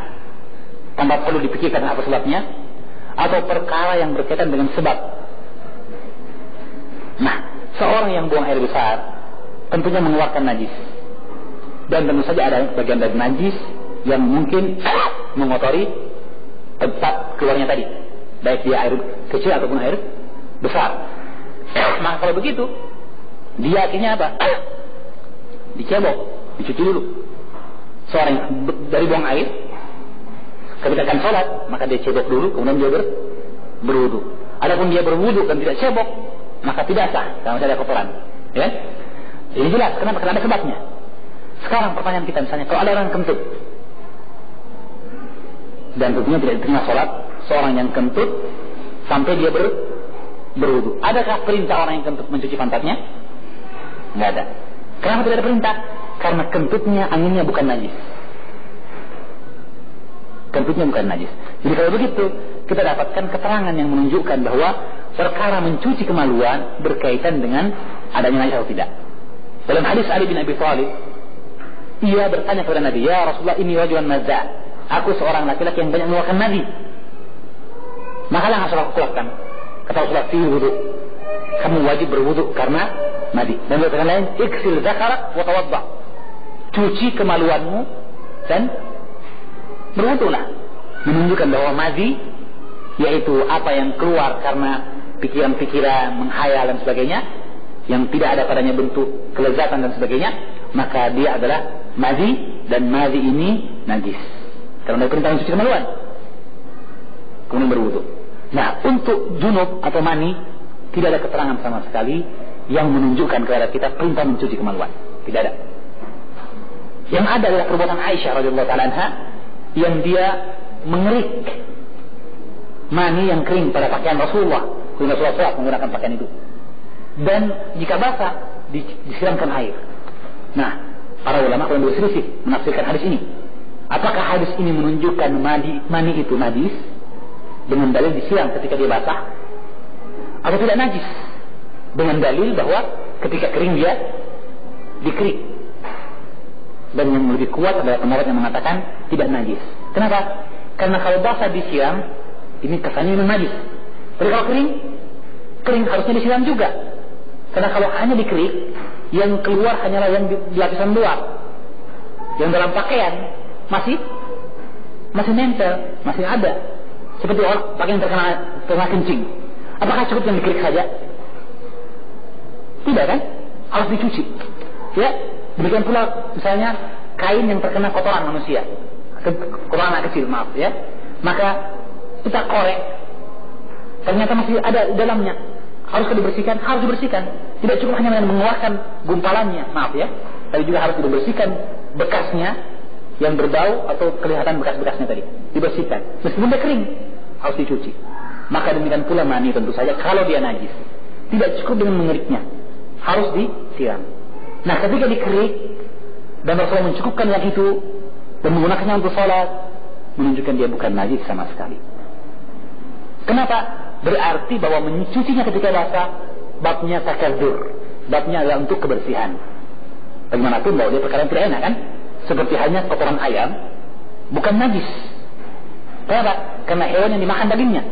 tanpa perlu dipikirkan apa sebabnya, atau perkara yang berkaitan dengan sebab. Nah, seorang yang buang air besar tentunya mengeluarkan najis, dan tentu saja ada bagian dari najis yang mungkin mengotori tempat keluarnya tadi, baik dia air kecil ataupun air besar. Maka kalau begitu, dia akhirnya apa? Dicebok, dicuci dulu. Seorang yang dari buang air, ketika akan sholat, maka dia cebok dulu, kemudian dia berwudu. Adapun dia berwudu dan tidak cebok, maka tidak sah, karena ada kotoran, ya. Ini jelas, kenapa? Karena ada sebabnya. Sekarang pertanyaan kita, misalnya kalau ada orang kentut dan tentunya tidak diterima sholat seorang yang kentut sampai dia berwudu, adakah perintah orang yang kentut mencuci pantatnya? Tidak ada. Kenapa tidak ada perintah? Karena kentutnya, anginnya bukan najis. Kentutnya bukan najis. Jadi kalau begitu, kita dapatkan keterangan yang menunjukkan bahwa perkara mencuci kemaluan berkaitan dengan adanya najis atau tidak. Dalam hadis Ali bin Abi Thalib, ia bertanya kepada Nabi, "Ya Rasulullah, ini wajuhan mazza. Aku seorang laki-laki yang banyak mengeluarkan nadi. Maka yang harus aku lakukan?" Kata Rasulullah, "Fi wudu. Kamu wajib berwudu karena nadi." Dan berkata lain, "Iksil dzakarak wa tawadda." Cuci kemaluanmu dan berwudulah. Menunjukkan bahwa nadi yaitu apa yang keluar karena pikiran-pikiran, menghayal dan sebagainya, yang tidak ada padanya bentuk kelezatan dan sebagainya, maka dia adalah mazi, dan mazi ini najis karena perintah mencuci kemaluan, kemudian berwudu. Nah, untuk junub atau mani tidak ada keterangan sama sekali yang menunjukkan kepada kita perintah mencuci kemaluan, tidak ada. Yang ada adalah perbuatan Aisyah radhiyallahu taala anha yang dia mengerik mani yang kering pada pakaian Rasulullah. Rasulullah SAW menggunakan pakaian itu. Dan jika basah, disiramkan air. Nah, para ulama yang berselisih menafsirkan hadis ini. Apakah hadis ini menunjukkan mani itu najis dengan dalil disiram ketika dia basah, atau tidak najis dengan dalil bahwa ketika kering dia dikerik? Dan yang lebih kuat adalah pendapat yang mengatakan tidak najis. Kenapa? Karena kalau basah disiram, ini kesannya memang najis. Tapi kalau kering harusnya disiram juga. Karena kalau hanya dikerik, yang keluar hanyalah yang di lapisan luar. Yang dalam pakaian masih nempel, masih ada. Seperti orang pakaian terkena kencing. Apakah cukup yang dikerik saja? Tidak kan? Harus dicuci. Ya, demikian pula misalnya kain yang terkena kotoran manusia, kotoran anak kecil, maaf ya. Maka kita korek, ternyata masih ada di dalamnya. Haruskah dibersihkan? Harus dibersihkan. Tidak cukup hanya dengan mengeluarkan gumpalannya, maaf ya, tapi juga harus dibersihkan bekasnya yang berbau atau kelihatan bekas-bekasnya tadi. Dibersihkan. Meskipun dia kering, harus dicuci. Maka demikian pula mani tentu saja kalau dia najis. Tidak cukup dengan mengeriknya, harus disiram. Nah, ketika dikerik dan Rasulullah mencukupkan yang itu dan menggunakannya untuk sholat, menunjukkan dia bukan najis sama sekali. Kenapa? Berarti bahwa mencucinya ketika basah babnya takadur, babnya adalah untuk kebersihan. Bagaimanapun bahwa dia perkara yang tidak enak kan? Seperti halnya kotoran ayam bukan najis. Kenapa? Karena hewan yang dimakan dagingnya.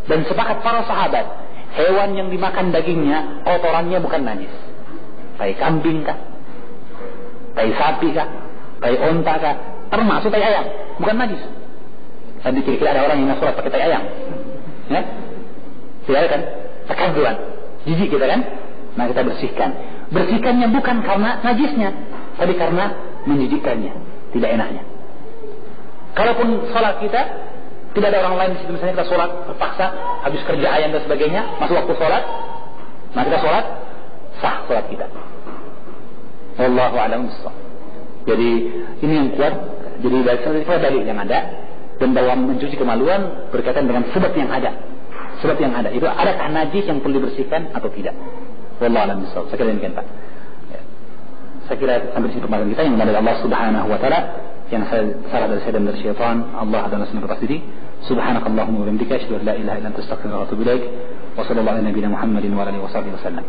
Dan sepakat para sahabat, hewan yang dimakan dagingnya kotorannya bukan najis. Tai kambing kah? Tai sapi kah? Tai onta kah? Termasuk tai ayam, bukan najis. Tadi kira-kira ada orang yang sholat pakai tai ayam, ya? Tidak kan? Tekaduran, jijik kita kan? Nah, kita bersihkan. Bersihkannya bukan karena najisnya, tapi karena menjijikkannya, tidak enaknya. Kalaupun sholat kita tidak ada orang lain di situ, misalnya kita sholat terpaksa habis kerja ayam dan sebagainya, masuk waktu sholat, nah kita sholat sah sholat kita. Wallahu a'lam bishawab. Jadi ini yang kuat. Jadi dari dalil yang ada, dan dalam mencuci kemaluan berkaitan dengan sebab yang ada. Sebab yang ada itu, adakah najis yang perlu dibersihkan atau tidak? Wallahu a'lam bishawab. Saya kira demikian Pak. Ya. Saya kira sampai di sini pembahasan kita yang dari Allah Subhanahu wa taala. Yang saya salah dari saya dan dari syaitan, Allah adalah sunnah atas diri. Subhanakallahumma wa bihamdika asyhadu an la ilaha illa anta astaghfiruka wa atubu ilaik. Wa sallallahu ala nabiyyina Muhammadin wa alihi wasallam.